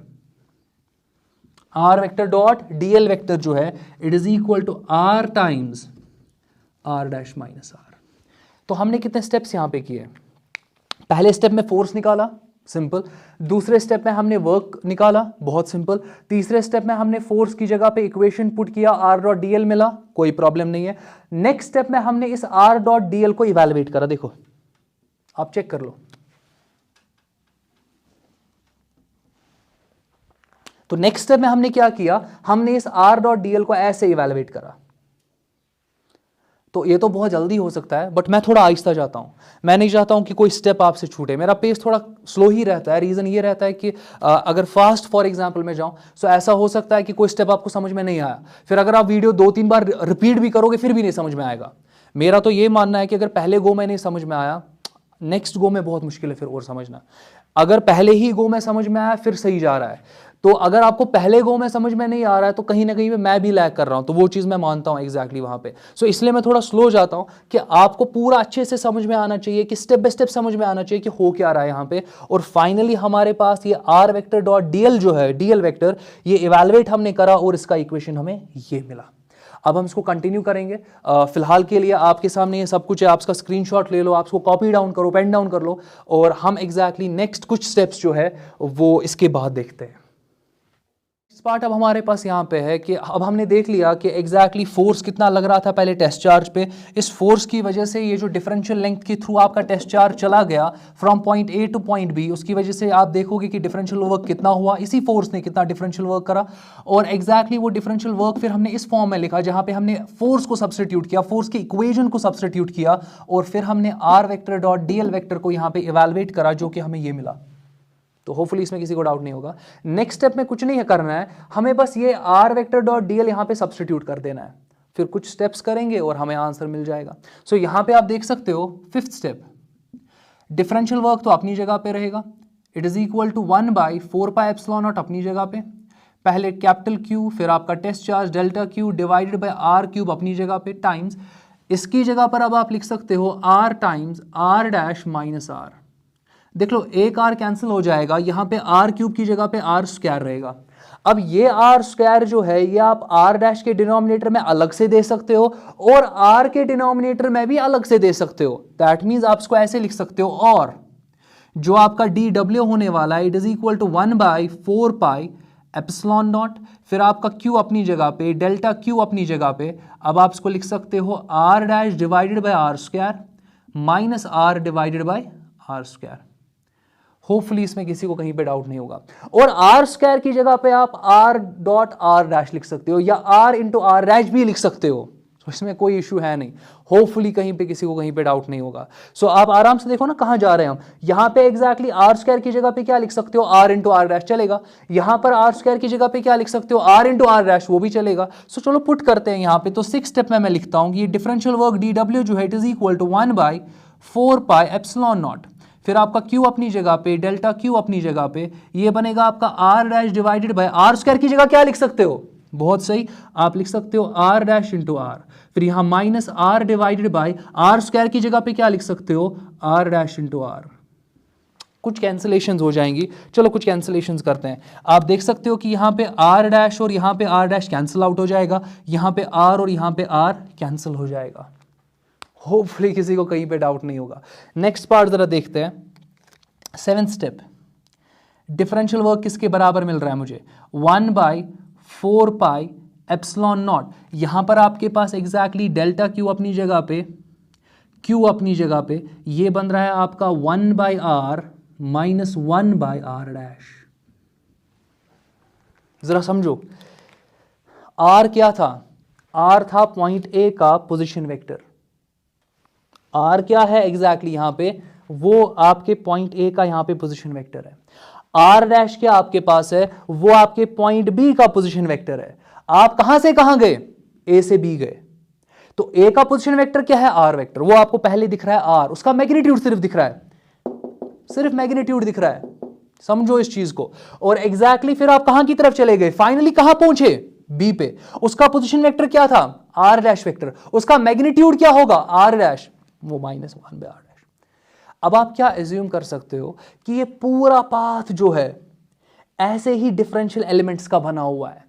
R vector dot DL vector जो है it is equal to R times R dash minus R. तो हमने कितने स्टेप्स यहां पे किए, पहले स्टेप में फोर्स निकाला, सिंपल। दूसरे स्टेप में हमने वर्क निकाला, बहुत सिंपल। तीसरे स्टेप में हमने फोर्स की जगह पे इक्वेशन पुट किया, आर डॉट डीएल मिला, कोई प्रॉब्लम नहीं है। नेक्स्ट स्टेप में हमने इस आर डॉट डीएल को इवैल्यूएट करा, देखो आप चेक कर लो। तो नेक्स्ट स्टेप में हमने क्या किया, हमने इस आर डॉट डीएल को ऐसे इवैल्यूएट करा। तो ये तो बहुत जल्दी हो सकता है, बट मैं थोड़ा आहिस्ता जाता हूं, मैं नहीं चाहता हूं कि कोई स्टेप आपसे छूटे, मेरा पेस थोड़ा स्लो ही रहता है। रीजन ये रहता है कि अगर फास्ट फॉर एग्जांपल में जाऊं तो ऐसा हो सकता है कि कोई स्टेप आपको समझ में नहीं आया, फिर अगर आप वीडियो 2-3 बार रिपीट भी करोगे फिर भी नहीं समझ में आएगा। मेरा तो ये मानना है कि अगर पहले गो में नहीं समझ में आया, नेक्स्ट गो में बहुत मुश्किल है फिर और समझना। अगर पहले ही गो में समझ में आया फिर सही जा रहा है। तो अगर आपको पहले गो में समझ में नहीं आ रहा है तो कहीं ना कहीं पे मैं भी लैग कर रहा हूं, तो वो चीज मैं मानता हूं एग्जैक्टली वहां पे। सो इसलिए मैं थोड़ा स्लो जाता हूं कि आपको पूरा अच्छे से समझ में आना चाहिए, कि स्टेप बाय स्टेप समझ में आना चाहिए कि हो क्या रहा है यहां पे। और फाइनली हमारे पास ये आर वेक्टर डॉट डीएल जो है, डीएल वेक्टर, ये इवैल्यूएट हमने करा और इसका इक्वेशन हमें ये मिला। अब हम इसको कंटिन्यू करेंगे। फिलहाल के लिए आपके सामने ये सब कुछ है, आप इसका स्क्रीनशॉट ले लो, आप इसको कॉपी डाउन करो, पेन डाउन कर लो, और हम एग्जैक्टली नेक्स्ट कुछ स्टेप्स जो है वो इसके बाद देखते हैं। इस पार्ट अब हमारे पास यहाँ पे है कि अब हमने देख लिया कि एग्जैक्टली फोर्स कितना लग रहा था पहले टेस्ट चार्ज पे। इस फोर्स की वजह से ये जो डिफरेंशियल लेंथ के थ्रू आपका टेस्ट चार्ज चला गया from point A to point B, उसकी वजह से आप देखोगे कि डिफरेंशियल वर्क कितना हुआ, इसी फोर्स ने कितना डिफरेंशियल वर्क करा। और एग्जैक्टली वो डिफरेंशियल वर्क फिर हमने इस फॉर्म में लिखा जहाँ पे हमने फोर्स को सब्सटीट्यूट किया, फोर्स की इक्वेशन को सब्सटीट्यूट किया, और फिर हमने R vector dot DL vector को यहाँ पे इवैल्यूएट करा, जो कि हमें ये मिला। तो होपफुली इसमें किसी को डाउट नहीं होगा। नेक्स्ट स्टेप में कुछ नहीं करना है, हमें बस ये आर वेक्टर डॉट डीएल यहाँ पे सब्सटीट्यूट कर देना है, फिर कुछ स्टेप्स करेंगे और हमें आंसर मिल जाएगा। सो यहाँ पे आप देख सकते हो फिफ्थ स्टेप, डिफरेंशियल वर्क तो अपनी जगह पे रहेगा, it is equal to 1/4 pi epsilon naught अपनी जगह पे, पहले कैपिटल क्यू फिर आपका test charge delta Q divided by R cube अपनी जगह पे, टाइम्स इसकी जगह पर अब आप लिख सकते हो R times R dash minus R. देख लो एक आर कैंसिल हो जाएगा, यहां पे आर क्यूब की जगह पे आर स्क्वायर रहेगा। अब ये आर स्क्वायर जो है ये आप आर डैश के डिनोमिनेटर में अलग से दे सकते हो और आर के डिनोमिनेटर में भी अलग से दे सकते हो। दैट मीन्स आप इसको ऐसे लिख सकते हो, और जो आपका डी डब्ल्यू होने वाला है it is equal to 1/4 epsilon naught, फिर आपका क्यू अपनी जगह पे, डेल्टा क्यू अपनी जगह पे, अब आप इसको लिख सकते हो R dash divided by R square minus R divided by R square. Hopefully इसमें किसी को कहीं पे डाउट नहीं होगा। और आर स्क्वायर की जगह पे आप आर डॉट आर डैश लिख सकते हो या आर इंटू आर डैश भी लिख सकते हो, तो इसमें कोई इशू है नहीं। होपफुली कहीं पे किसी को कहीं पे डाउट नहीं होगा। सो आप आराम से देखो ना कहां जा रहे हैं हम। यहां पे एग्जैक्टली आर स्क्वायर की जगह पे क्या लिख सकते हो, आर इंटू आर डैश चलेगा। यहां पर आर स्क्वायर की जगह पे क्या लिख सकते हो, आर इंटू आर डैश, वो भी चलेगा। सो चलो पुट करते हैं यहां पे। तो 6 स्टेप में मैं लिखता हूं कि ये डिफरेंशियल वर्क डी डब्ल्यू जो है it is equal to 1/4 epsilon naught, फिर आपका Q अपनी जगह पे, डेल्टा Q अपनी जगह पे, ये बनेगा आपका R dash divided by R square की जगह क्या लिख सकते हो, बहुत सही, आप लिख सकते हो R डैश इंटू आर, फिर यहां minus R divided by R square की जगह पे क्या लिख सकते हो, R डैश इंटू आर। कुछ कैंसिलेशंस हो जाएंगी, चलो कुछ कैंसिलेशंस करते हैं। आप देख सकते हो कि यहां पे R डैश और यहां पे R डैश कैंसिल आउट हो जाएगा, यहां पे R और यहां पे R कैंसिल हो जाएगा। होपफुली किसी को कहीं पे डाउट नहीं होगा। नेक्स्ट पार्ट जरा देखते हैं, 7th स्टेप। डिफरेंशियल वर्क किसके बराबर मिल रहा है मुझे, 1/4 एप्सिलॉन नॉट। यहां पर आपके पास एग्जैक्टली डेल्टा क्यू अपनी जगह पे, क्यू अपनी जगह पे, ये बन रहा है आपका 1/r माइनस 1/r डैश। जरा समझो, r क्या था, r था पॉइंट ए का पोजीशन वेक्टर। R क्या है एग्जैक्टली यहां पे, वो आपके पॉइंट ए का यहां पे पोजीशन वेक्टर है। R डैश क्या आपके पास है, वो आपके पॉइंट बी का पोजीशन वेक्टर है। आप कहां से कहां गए, ए से बी गए, तो ए का पोजीशन वेक्टर क्या है, R वेक्टर, वो आपको पहले दिख रहा है R, उसका मैग्नीट्यूड सिर्फ दिख रहा है, सिर्फ मैग्नीट्यूड दिख रहा है, समझो इस चीज को। और एग्जैक्टली फिर आप कहां की तरफ चले गए, फाइनली कहां पहुंचे, बी पे, उसका पोजीशन वेक्टर क्या था, R डैश वेक्टर, उसका मैग्नीट्यूड क्या होगा, R डैश, वो -1/r डैश। अब आप क्या एज्यूम कर सकते हो कि ये पूरा पाथ जो है ऐसे ही डिफरेंशियल एलिमेंट्स का बना हुआ है,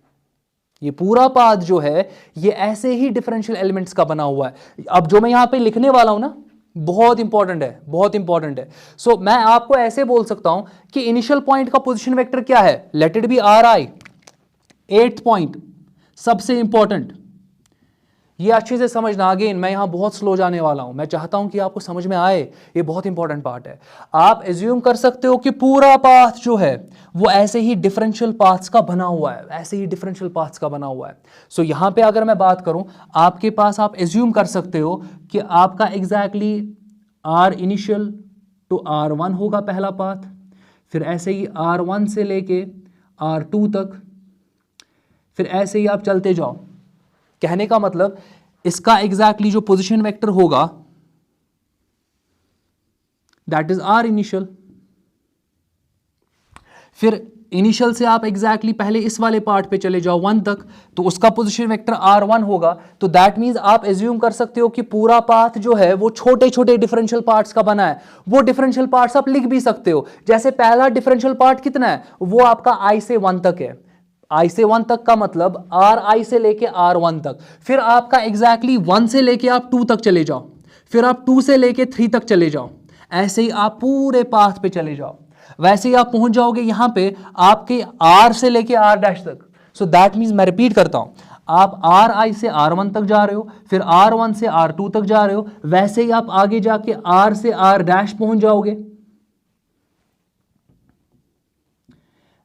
ये पूरा पाथ जो है ये ऐसे ही डिफरेंशियल एलिमेंट्स का बना हुआ है। अब जो मैं यहां पे लिखने वाला हूं ना, बहुत इंपॉर्टेंट है, बहुत इंपॉर्टेंट है। सो मैं आपको ऐसे बोल सकता हूं कि इनिशियल पॉइंट का पोजीशन वेक्टर क्या है, let it B RI। 8th point सबसे इंपॉर्टेंट, ये अच्छे से समझना। अगेन मैं यहां बहुत स्लो जाने वाला हूं, मैं चाहता हूं कि आपको समझ में आए, ये बहुत इंपॉर्टेंट पार्ट है। आप एज्यूम कर सकते हो कि पूरा पाथ जो है वो ऐसे ही डिफरेंशियल पाथ्स का बना हुआ है, ऐसे ही डिफरेंशियल पाथ्स का बना हुआ है। सो यहां पे अगर मैं बात करूं, आपके पास आप एज्यूम कर सकते हो कि आपका exactly R initial to R1 होगा पहला पाथ, फिर ऐसे ही R1 से लेके R2 तक, फिर ऐसे ही आप चलते जाओ। कहने का मतलब इसका एग्जैक्टली जो पोजीशन वेक्टर होगा दैट इज R इनिशियल। फिर इनिशियल से आप एग्जैक्टली पहले इस वाले पार्ट पे चले जाओ 1 तक, तो उसका पोजीशन वेक्टर R1 होगा। तो दैट मींस आप एज्यूम कर सकते हो कि पूरा पाथ जो है वो छोटे छोटे डिफरेंशियल पार्ट्स का बना है। वो डिफरेंशियल पार्ट्स आप लिख भी सकते हो, जैसे पहला डिफरेंशियल पार्ट कितना है, वो आपका I से 1 तक है। I से 1 तक का मतलब RI से लेके R1 तक, फिर आपका एग्जैक्टली 1 से लेके आप 2 तक चले जाओ, फिर आप 2 से लेके 3 तक चले जाओ, ऐसे ही आप पूरे पाथ पे चले जाओ, वैसे ही आप पहुंच जाओगे यहां पे आपके R से लेके R डैश तक। सो दैट मीन्स, मैं रिपीट करता हूं, आप RI से R1 तक जा रहे हो, फिर R1 से R2 तक जा रहे हो, वैसे ही आप आगे जाके R से R डैश पहुंच जाओगे।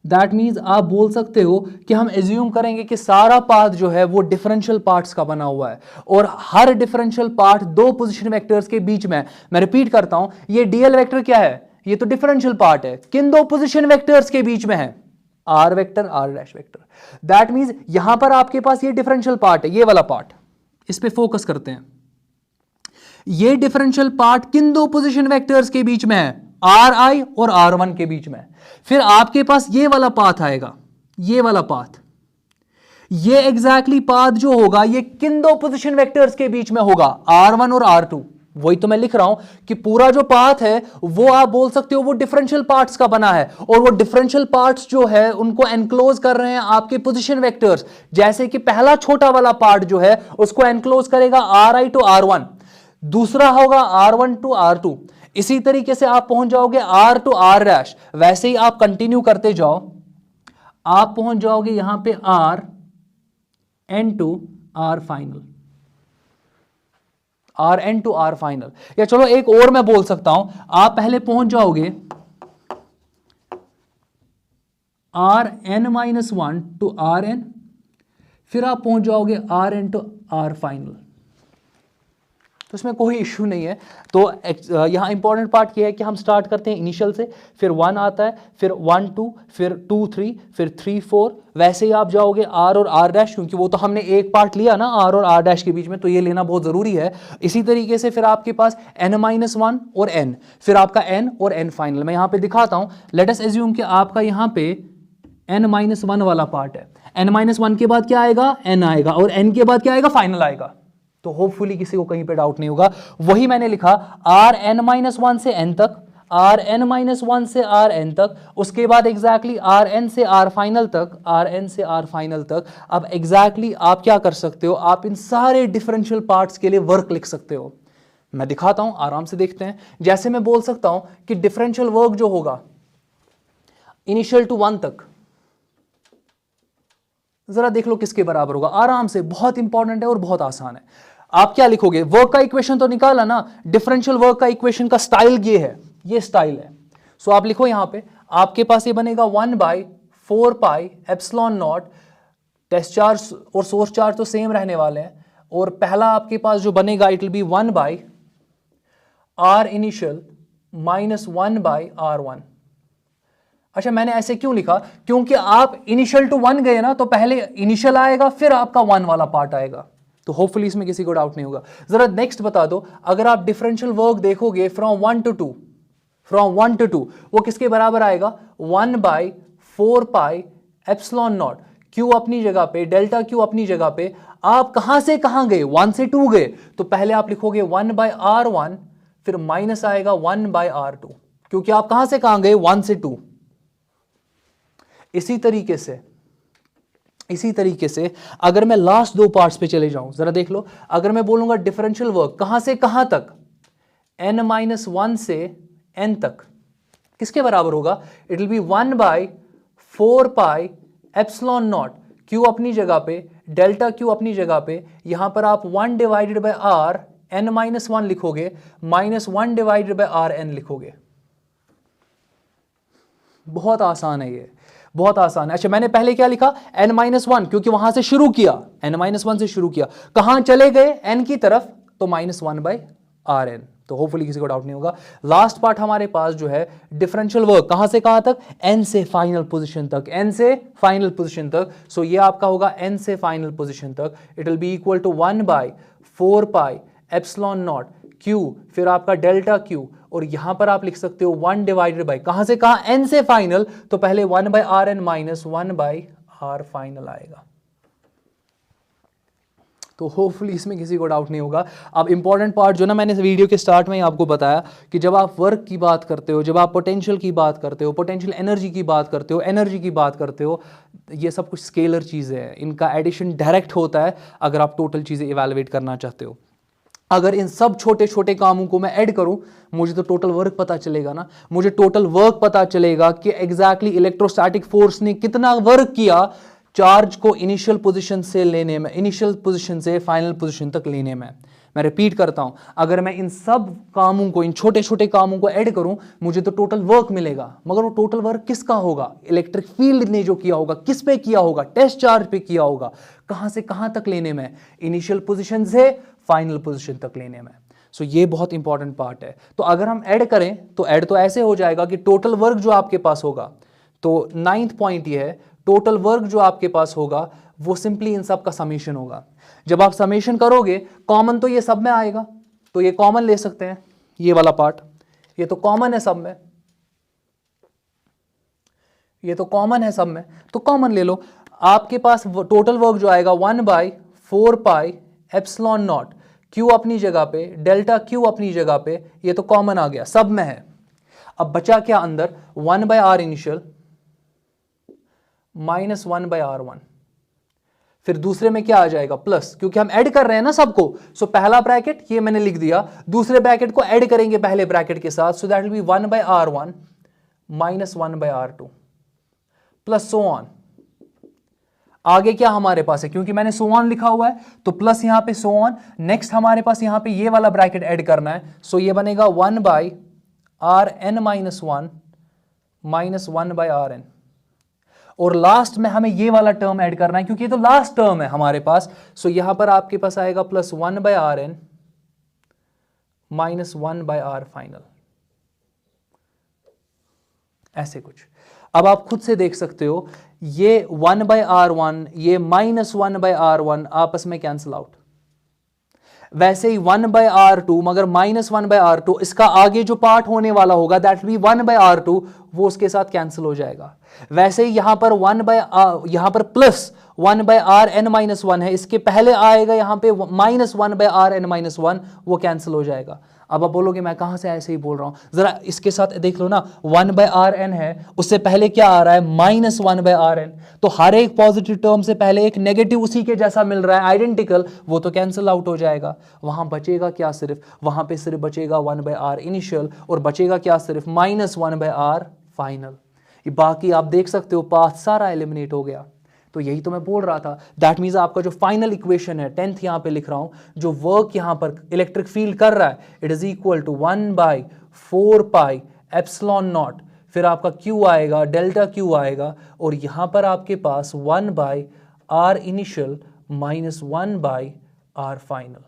दैट मीन्स आप बोल सकते हो कि हम एज्यूम करेंगे कि सारा पाथ जो है वो डिफरेंशियल पार्ट्स का बना हुआ है, और हर डिफरेंशियल पार्ट दो पोजीशन वेक्टर्स के बीच में है। मैं रिपीट करता हूं, ये डीएल वेक्टर क्या है, ये तो डिफरेंशियल पार्ट है, किन दो पोजीशन वेक्टर्स के बीच में है, R vector R dash vector. That means यहां पर आपके पास ये डिफरेंशियल पार्ट है, ये वाला पार्ट, इस पे फोकस करते हैं। ये डिफरेंशियल पार्ट किन दो पोजीशन वेक्टर्स के बीच में है, RI और R1 के बीच में। फिर आपके पास ये वाला पाथ आएगा, ये वाला पाथ, ये एग्जैक्टली पाथ जो होगा ये किन दो पोजीशन वेक्टर्स के बीच में होगा, R1 और R2। वही तो मैं लिख रहा हूं कि पूरा जो पाथ है वो आप बोल सकते हो वो डिफरेंशियल पार्ट्स का बना है, और वो डिफरेंशियल पार्ट्स जो है उनको एनक्लोज कर रहे हैं आपके पोजीशन वेक्टर्स। जैसे कि पहला छोटा वाला पार्ट जो है उसको एनक्लोज करेगा ri टू r1, दूसरा होगा r1 टू r2, इसी तरीके से आप पहुंच जाओगे r टू r'। वैसे ही आप कंटिन्यू करते जाओ, आप पहुंच जाओगे यहां पे r n to r final, Rn to R final. या चलो एक और मैं बोल सकता हूं, आप पहले पहुंच जाओगे Rn-1 टू Rn, फिर आप पहुंच जाओगे Rn टू R फाइनल। तो इसमें कोई इश्यू नहीं है। तो यहाँ इंपॉर्टेंट पार्ट ये है कि हम स्टार्ट करते हैं इनिशियल से, फिर 1 आता है, फिर 1 2, फिर 2 3, फिर 3 4, वैसे ही आप जाओगे R और R', क्योंकि वो तो हमने एक पार्ट लिया ना R और R' के बीच में, तो ये लेना बहुत ज़रूरी है। इसी तरीके से फिर आपके पास n-1 और n, फिर आपका n और n फाइनल। मैं यहाँ पे दिखाता हूँ। लेट अस एज्यूम कि आपका यहाँ पे n-1 वाला पार्ट है, n-1 के बाद क्या आएगा, n आएगा, और n के बाद क्या आएगा, फाइनल आएगा। तो होपफुली किसी को कहीं पे डाउट नहीं होगा। वही मैंने लिखा Rn-1 से n तक, Rn-1 से Rn तक, उसके बाद एग्जैक्टली Rn से R फाइनल तक, Rn से R फाइनल तक। अब एग्जैक्टली आप क्या कर सकते हो, आप इन सारे डिफरेंशियल पार्ट्स के लिए वर्क लिख सकते हो। मैं दिखाता हूं, आराम से देखते हैं। जैसे मैं बोल सकता हूं कि डिफरेंशियल वर्क जो होगा इनिशियल टू 1 तक, जरा देख लो किसके बराबर होगा, आराम से, बहुत इंपॉर्टेंट है और बहुत आसान है। आप क्या लिखोगे, वर्क का इक्वेशन तो निकाला ना, डिफरेंशियल वर्क का इक्वेशन का स्टाइल ये है, ये स्टाइल है। सो आप लिखो यहां पे, आपके पास ये बनेगा 1/4 pi epsilon naught, test charge और सोर्स चार्ज तो सेम रहने वाले हैं, और पहला आपके पास जो बनेगा it will be 1/r initial minus 1/r1। अच्छा, मैंने ऐसे क्यों लिखा, क्योंकि आप इनिशियल टू 1 गए ना, तो पहले इनिशियल आएगा, फिर आपका 1 वाला पार्ट आएगा। तो होपफुली इसमें किसी को डाउट नहीं होगा। जरा नेक्स्ट बता दो, अगर आप डिफरेंशियल वर्क देखोगे फ्रॉम 1 टू 2, वो किसके बराबर आएगा, 1/4 पाई एप्सिलॉन नॉट, क्यू अपनी जगह पे, डेल्टा क्यू अपनी जगह पे। आप कहां से कहां गए, 1 से 2 गए, तो पहले आप लिखोगे 1/r1, फिर माइनस आएगा 1/r2, क्योंकि आप कहां से कहां गए, 1 से 2। इसी तरीके से अगर मैं लास्ट दो पार्ट्स पे चले जाऊं, जरा देख लो, अगर मैं बोलूंगा डिफरेंशियल वर्क कहां से कहां तक, n-1 से n तक, किसके बराबर होगा, it will be 1/4 pi epsilon naught, Q अपनी जगह पे, डेल्टा क्यू अपनी जगह पे, यहां पर आप 1/r n-1 लिखोगे, माइनस 1/rn लिखोगे। बहुत आसान है ये, बहुत आसान है। अच्छा, मैंने पहले क्या लिखा, n-1, क्योंकि वहां से शुरू किया, n-1 से शुरू किया, कहां चले गए, n की तरफ, तो -1/rn। तो होपफुली किसी को डाउट नहीं होगा। लास्ट पार्ट हमारे पास जो है डिफरेंशियल वर्क कहां से कहां तक, n से फाइनल पोजीशन तक, n से फाइनल पोजीशन तक। सो ये आपका होगा n से फाइनल पोजीशन तक, it will be equal to 1/4 pi epsilon naught Q, फिर आपका डेल्टा Q, और यहां पर आप लिख सकते हो 1 डिवाइडेड बाई, कहां से कहां, n से फाइनल, तो पहले 1/rn माइनस 1/r फाइनल आएगा। तो होपफुली इसमें किसी को डाउट नहीं होगा। अब इंपॉर्टेंट पार्ट जो ना मैंने वीडियो के स्टार्ट में ही आपको बताया कि जब आप वर्क की बात करते हो, जब आप पोटेंशियल की बात करते हो, पोटेंशियल एनर्जी की बात करते हो, एनर्जी की बात करते हो, ये सब कुछ स्केलर चीज़ें हैं, इनका एडिशन डायरेक्ट होता है अगर आप टोटल चीज़ें इवैल्यूएट करना चाहते हो। अगर इन सब छोटे छोटे कामों को मैं ऐड करूं, मुझे तो टोटल वर्क पता चलेगा ना, मुझे टोटल वर्क पता चलेगा कि एग्जैक्टली इलेक्ट्रोस्टैटिक फोर्स ने कितना वर्क किया चार्ज को इनिशियल पोजीशन से लेने में, इनिशियल पोजीशन से फाइनल पोजीशन तक लेने में। मैं रिपीट करता हूं, अगर मैं इन सब कामों को, इन छोटे छोटे कामों को ऐड करूं, मुझे तो टोटल वर्क मिलेगा, मगर वो टोटल वर्क किसका होगा, इलेक्ट्रिक फील्ड ने जो किया होगा, किस पे किया होगा, टेस्ट चार्ज पे किया होगा, कहां से कहां तक लेने में, इनिशियल पोजीशन से फाइनल पोजीशन तक लेने में। सो ये बहुत इंपॉर्टेंट पार्ट है। तो अगर हम ऐड करें तो ऐड तो ऐसे हो जाएगा कि टोटल वर्क जो आपके पास होगा, तो 9th पॉइंट ये है, टोटल वर्क जो आपके पास होगा वो सिंपली इन सब का समेशन होगा। जब आप समेशन करोगे, कॉमन तो ये सब में आएगा, तो ये कॉमन ले सकते हैं, ये वाला पार्ट, ये तो कॉमन है सब में, ये तो कॉमन है सब में, तो कॉमन ले लो। आपके पास टोटल वर्क जो आएगा 1/4 पाई एप्सिलॉन नॉट, Q अपनी जगह पे, डेल्टा Q अपनी जगह पे, ये तो कॉमन आ गया, सब में है। अब बचा क्या अंदर, 1/r इनिशियल माइनस 1/r1, फिर दूसरे में क्या आ जाएगा प्लस, क्योंकि हम ऐड कर रहे हैं ना सबको। सो पहला ब्रैकेट ये मैंने लिख दिया, दूसरे ब्रैकेट को ऐड करेंगे पहले ब्रैकेट के साथ, so that will be 1/r1 minus 1/r2 plus so on. आगे क्या हमारे पास है, क्योंकि मैंने सो ऑन लिखा हुआ है तो प्लस यहां पे सो ऑन। नेक्स्ट हमारे पास यहां पे ये वाला ब्रैकेट ऐड करना है, सो ये बनेगा 1/rn माइनस 1 माइनस 1/rn। और लास्ट में हमें ये वाला टर्म ऐड करना है, क्योंकि ये तो लास्ट टर्म है हमारे पास। सो यहां पर आपके पास आएगा plus 1/rn minus 1/r final, ऐसे कुछ। अब आप खुद से देख सकते हो, ये 1/r1 ये माइनस 1/r1 आपस में कैंसिल आउट। वैसे ही 1/r2, मगर माइनस 1/r2, इसका आगे जो पार्ट होने वाला होगा दैट विल बी 1/r2, वो उसके साथ कैंसिल हो जाएगा। वैसे ही यहां पर यहां पर प्लस 1/rn माइनस 1 है, इसके पहले आएगा यहां पे माइनस 1/rn माइनस 1, वो कैंसिल हो जाएगा। अब आप बोलोगे मैं कहां से ऐसे ही बोल रहा हूं, जरा इसके साथ देख लो ना, 1/rn है, उससे पहले क्या आ रहा है माइनस 1/rn, तो हर एक पॉजिटिव टर्म से पहले एक नेगेटिव उसी के जैसा मिल रहा है आइडेंटिकल, वो तो कैंसिल आउट हो जाएगा। वहां बचेगा क्या, सिर्फ वहां पे सिर्फ बचेगा 1/r इनिशियल, और बचेगा क्या, सिर्फ माइनस 1/r फाइनल। बाकी आप देख सकते हो पाथ सारा एलिमिनेट हो गया। तो यही तो मैं बोल रहा था, दैट मीन्स आपका जो फाइनल इक्वेशन है, 10th यहां पे लिख रहा हूं, जो वर्क यहां पर इलेक्ट्रिक फील्ड कर रहा है, it is equal to 1/4 pi epsilon naught, फिर आपका Q आएगा, डेल्टा Q आएगा, और यहां पर आपके पास 1/r initial minus 1/r final.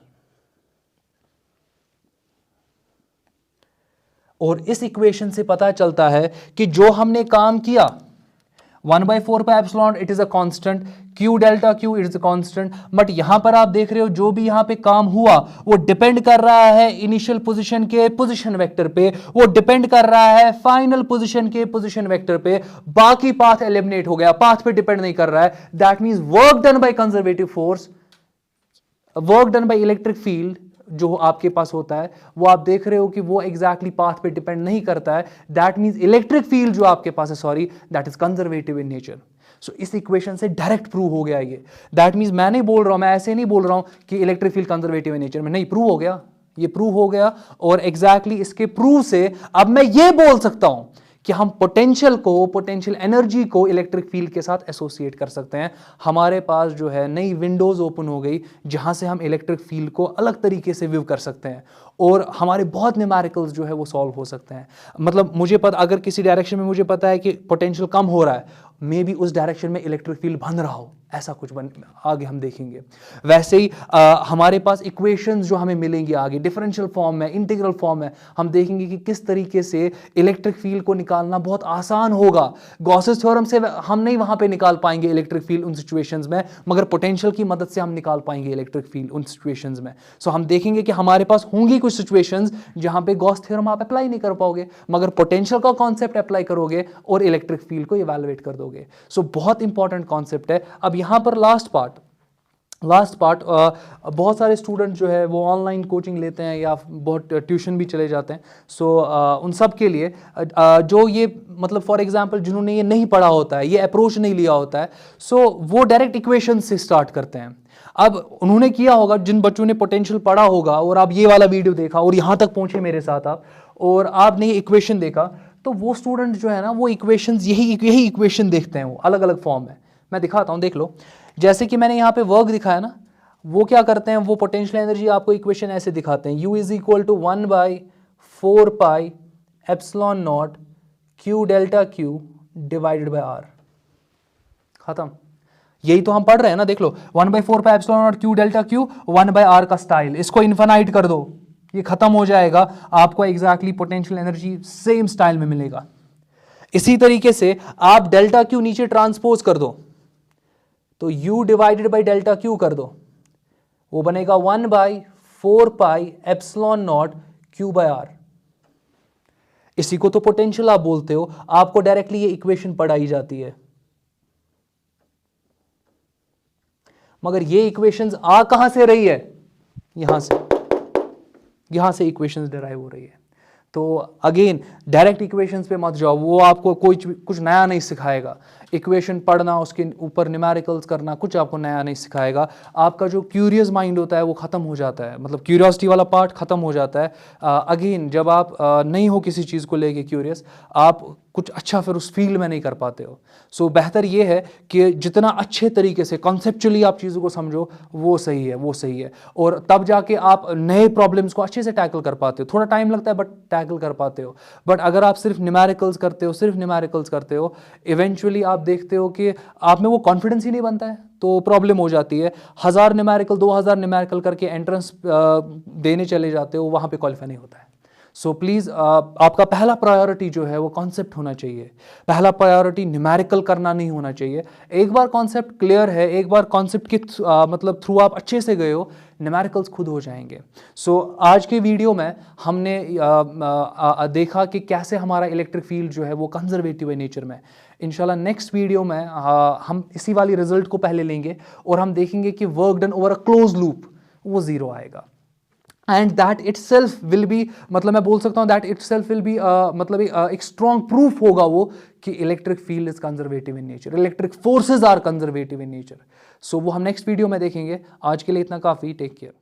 और इस इक्वेशन से पता चलता है कि जो हमने काम किया 1/4 pi epsilon it is a constant, Q delta Q it is a constant, but यहां पर आप देख रहे हो जो भी यहां पे काम हुआ वो डिपेंड कर रहा है इनिशियल पोजीशन के पोजीशन वेक्टर पे, वो डिपेंड कर रहा है फाइनल पोजीशन के पोजीशन वेक्टर पे। बाकी पाथ एलिमिनेट हो गया, पाथ पे डिपेंड नहीं कर रहा है। That means work done by conservative force, work done by electric field जो आपके पास होता है, वो आप देख रहे हो कि वो एग्जैक्टली पाथ पे डिपेंड नहीं करता है। दैट मींस इलेक्ट्रिक फील्ड जो आपके पास है, sorry, that is conservative in nature. So इस इक्वेशन से डायरेक्ट प्रूव हो गया ये। दैट मींस मैं नहीं बोल रहा हूं, मैं ऐसे नहीं बोल रहा हूं कि electric field conservative in nature में, नहीं, प्रूव हो गया, ये प्रूव हो गया। और एग्जैक्टली इसके प्रूव से अब मैं ये बोल सकता हूं कि हम पोटेंशियल एनर्जी को इलेक्ट्रिक फील्ड के साथ एसोसिएट कर सकते हैं। हमारे पास जो है नई विंडोज ओपन हो गई जहां से हम इलेक्ट्रिक फील्ड को अलग तरीके से व्यू कर सकते हैं, और हमारे बहुत न्यूमेरिकल्स जो है वो सॉल्व हो सकते हैं। मतलब मुझे पता, अगर किसी डायरेक्शन में मुझे पता है कि पोटेंशियल कम हो रहा है, मे बी उस डायरेक्शन में इलेक्ट्रिक फील्ड बन रहा हो, ऐसा कुछ आगे हम देखेंगे। वैसे ही हमारे पास इक्वेशंस जो हमें मिलेंगी आगे डिफरेंशियल फॉर्म में, इंटीग्रल फॉर्म में, हम देखेंगे कि किस तरीके से इलेक्ट्रिक फील्ड को निकालना बहुत आसान होगा। गॉसेस थ्योरम से हम नहीं वहां पे निकाल पाएंगे इलेक्ट्रिक फील्ड उन सिचुएशंस में, मगर पोटेंशियल की मदद से हम निकाल पाएंगे इलेक्ट्रिक फील्ड उन सिचुएशंस में। सो हम देखेंगे कि हमारे पास होंगी कुछ सिचुएशंस जहां पे गॉस थ्योरम आप अप्लाई नहीं कर पाओगे, मगर पोटेंशियल का कॉन्सेप्ट अप्लाई करोगे और इलेक्ट्रिक फील्ड को इवैल्यूएट कर दोगे। सो बहुत इंपॉर्टेंट कॉन्सेप्ट है। अब यहां पर लास्ट पार्ट बहुत सारे स्टूडेंट जो है वो ऑनलाइन कोचिंग लेते हैं या बहुत ट्यूशन भी चले जाते हैं। सो उन सब के लिए जो ये मतलब फॉर एग्जांपल जिन्होंने ये नहीं पढ़ा होता है, ये अप्रोच नहीं लिया होता है, सो वो डायरेक्ट इक्वेशन से स्टार्ट करते हैं। अब उन्होंने किया होगा, जिन बच्चों ने पोटेंशियल पढ़ा होगा और आप ये वाला वीडियो देखा और यहाँ तक पहुँचे मेरे साथ आप, और आपने ये इक्वेशन देखा, तो वो स्टूडेंट जो है ना वो इक्वेशंस यही इक्वेशन देखते हैं, वो अलग अलग फॉर्म में। मैं दिखाता हूँ, देख लो। जैसे कि मैंने यहाँ पे वर्क दिखाया ना, वो क्या करते हैं, वो पोटेंशियल एनर्जी आपको इक्वेशन ऐसे दिखाते हैं, U is equal to 1/4 pi epsilon naught Q delta Q divided by R। खत्म। यही तो हम पढ़ रहे हैं ना, देख लो, 1/4 pi epsilon naught Q delta Q 1/R का स्टाइल, इसको इन्फिनाइट कर दो, ये खत्म हो जाएगा, आपको exactly potential energy same style में मिलेगा। इसी तरीके से आप डेल्टा Q नीचे ट्रांसपोज कर दो, तो U divided by delta Q कर दो, वो बनेगा 1/4 पाई एप्सिलॉन नॉट Q/R। इसी को तो पोटेंशियल आप बोलते हो, आपको डायरेक्टली ये इक्वेशन पढ़ाई जाती है। मगर ये इक्वेशंस आ कहां से रही है, यहां से। यहाँ से इक्वेशंस डिराइव हो रही है। तो अगेन डायरेक्ट इक्वेशंस पे मत जाओ, वो आपको कुछ नया नहीं सिखाएगा। इक्वेशन पढ़ना, उसके ऊपर न्यूमेरिकल्स करना कुछ आपको नया नहीं सिखाएगा। आपका जो क्यूरियस माइंड होता है वो ख़त्म हो जाता है, मतलब क्यूरियोसिटी वाला पार्ट ख़त्म हो जाता है। अगेन जब आप नहीं हो किसी चीज़ को लेके क्यूरियस, आप कुछ अच्छा फिर उस फील्ड में नहीं कर पाते हो। सो बेहतर ये है कि जितना अच्छे तरीके से कॉन्सेप्चुअली आप चीज़ों को समझो वो सही है, वो सही है। और तब जाके आप नए प्रॉब्लम्स को अच्छे से टैकल कर पाते हो। थोड़ा टाइम लगता है बट टैकल कर पाते हो। बट अगर आप सिर्फ न्यूमेरिकल्स करते हो इवेंचुअली आप देखते हो कि आप में वो कॉन्फिडेंस ही नहीं बनता है, तो प्रॉब्लम हो जाती है। 1000 न्यूमेरिकल 2000 न्यूमेरिकल करके एंट्रेंस देने चले जाते हो, वहाँ पे क्वालिफाई नहीं होता है। सो प्लीज़ आपका पहला प्रायोरिटी जो है वो कॉन्सेप्ट होना चाहिए। पहला प्रायोरिटी न्यूमेरिकल करना नहीं होना चाहिए। एक बार कॉन्सेप्ट क्लियर है, एक बार कॉन्सेप्ट के मतलब थ्रू आप अच्छे से गए हो, न्यूमेरिकल्स खुद हो जाएंगे। सो आज के वीडियो में हमने देखा कि कैसे हमारा इलेक्ट्रिक फील्ड जो है वो कंजर्वेटिव है नेचर में। इंशाल्लाह नेक्स्ट वीडियो में हम इसी वाली रिजल्ट को पहले लेंगे और हम देखेंगे कि work done over a close loop वो ज़ीरो आएगा। And that itself will be, मतलब मैं बोल सकता हूँ that itself will be मतलब एक स्ट्रॉन्ग प्रूफ होगा वो कि electric field is conservative in nature, electric forces are conservative in nature. So वो हम नेक्स्ट वीडियो में देखेंगे। आज के लिए इतना काफ़ी। Take care.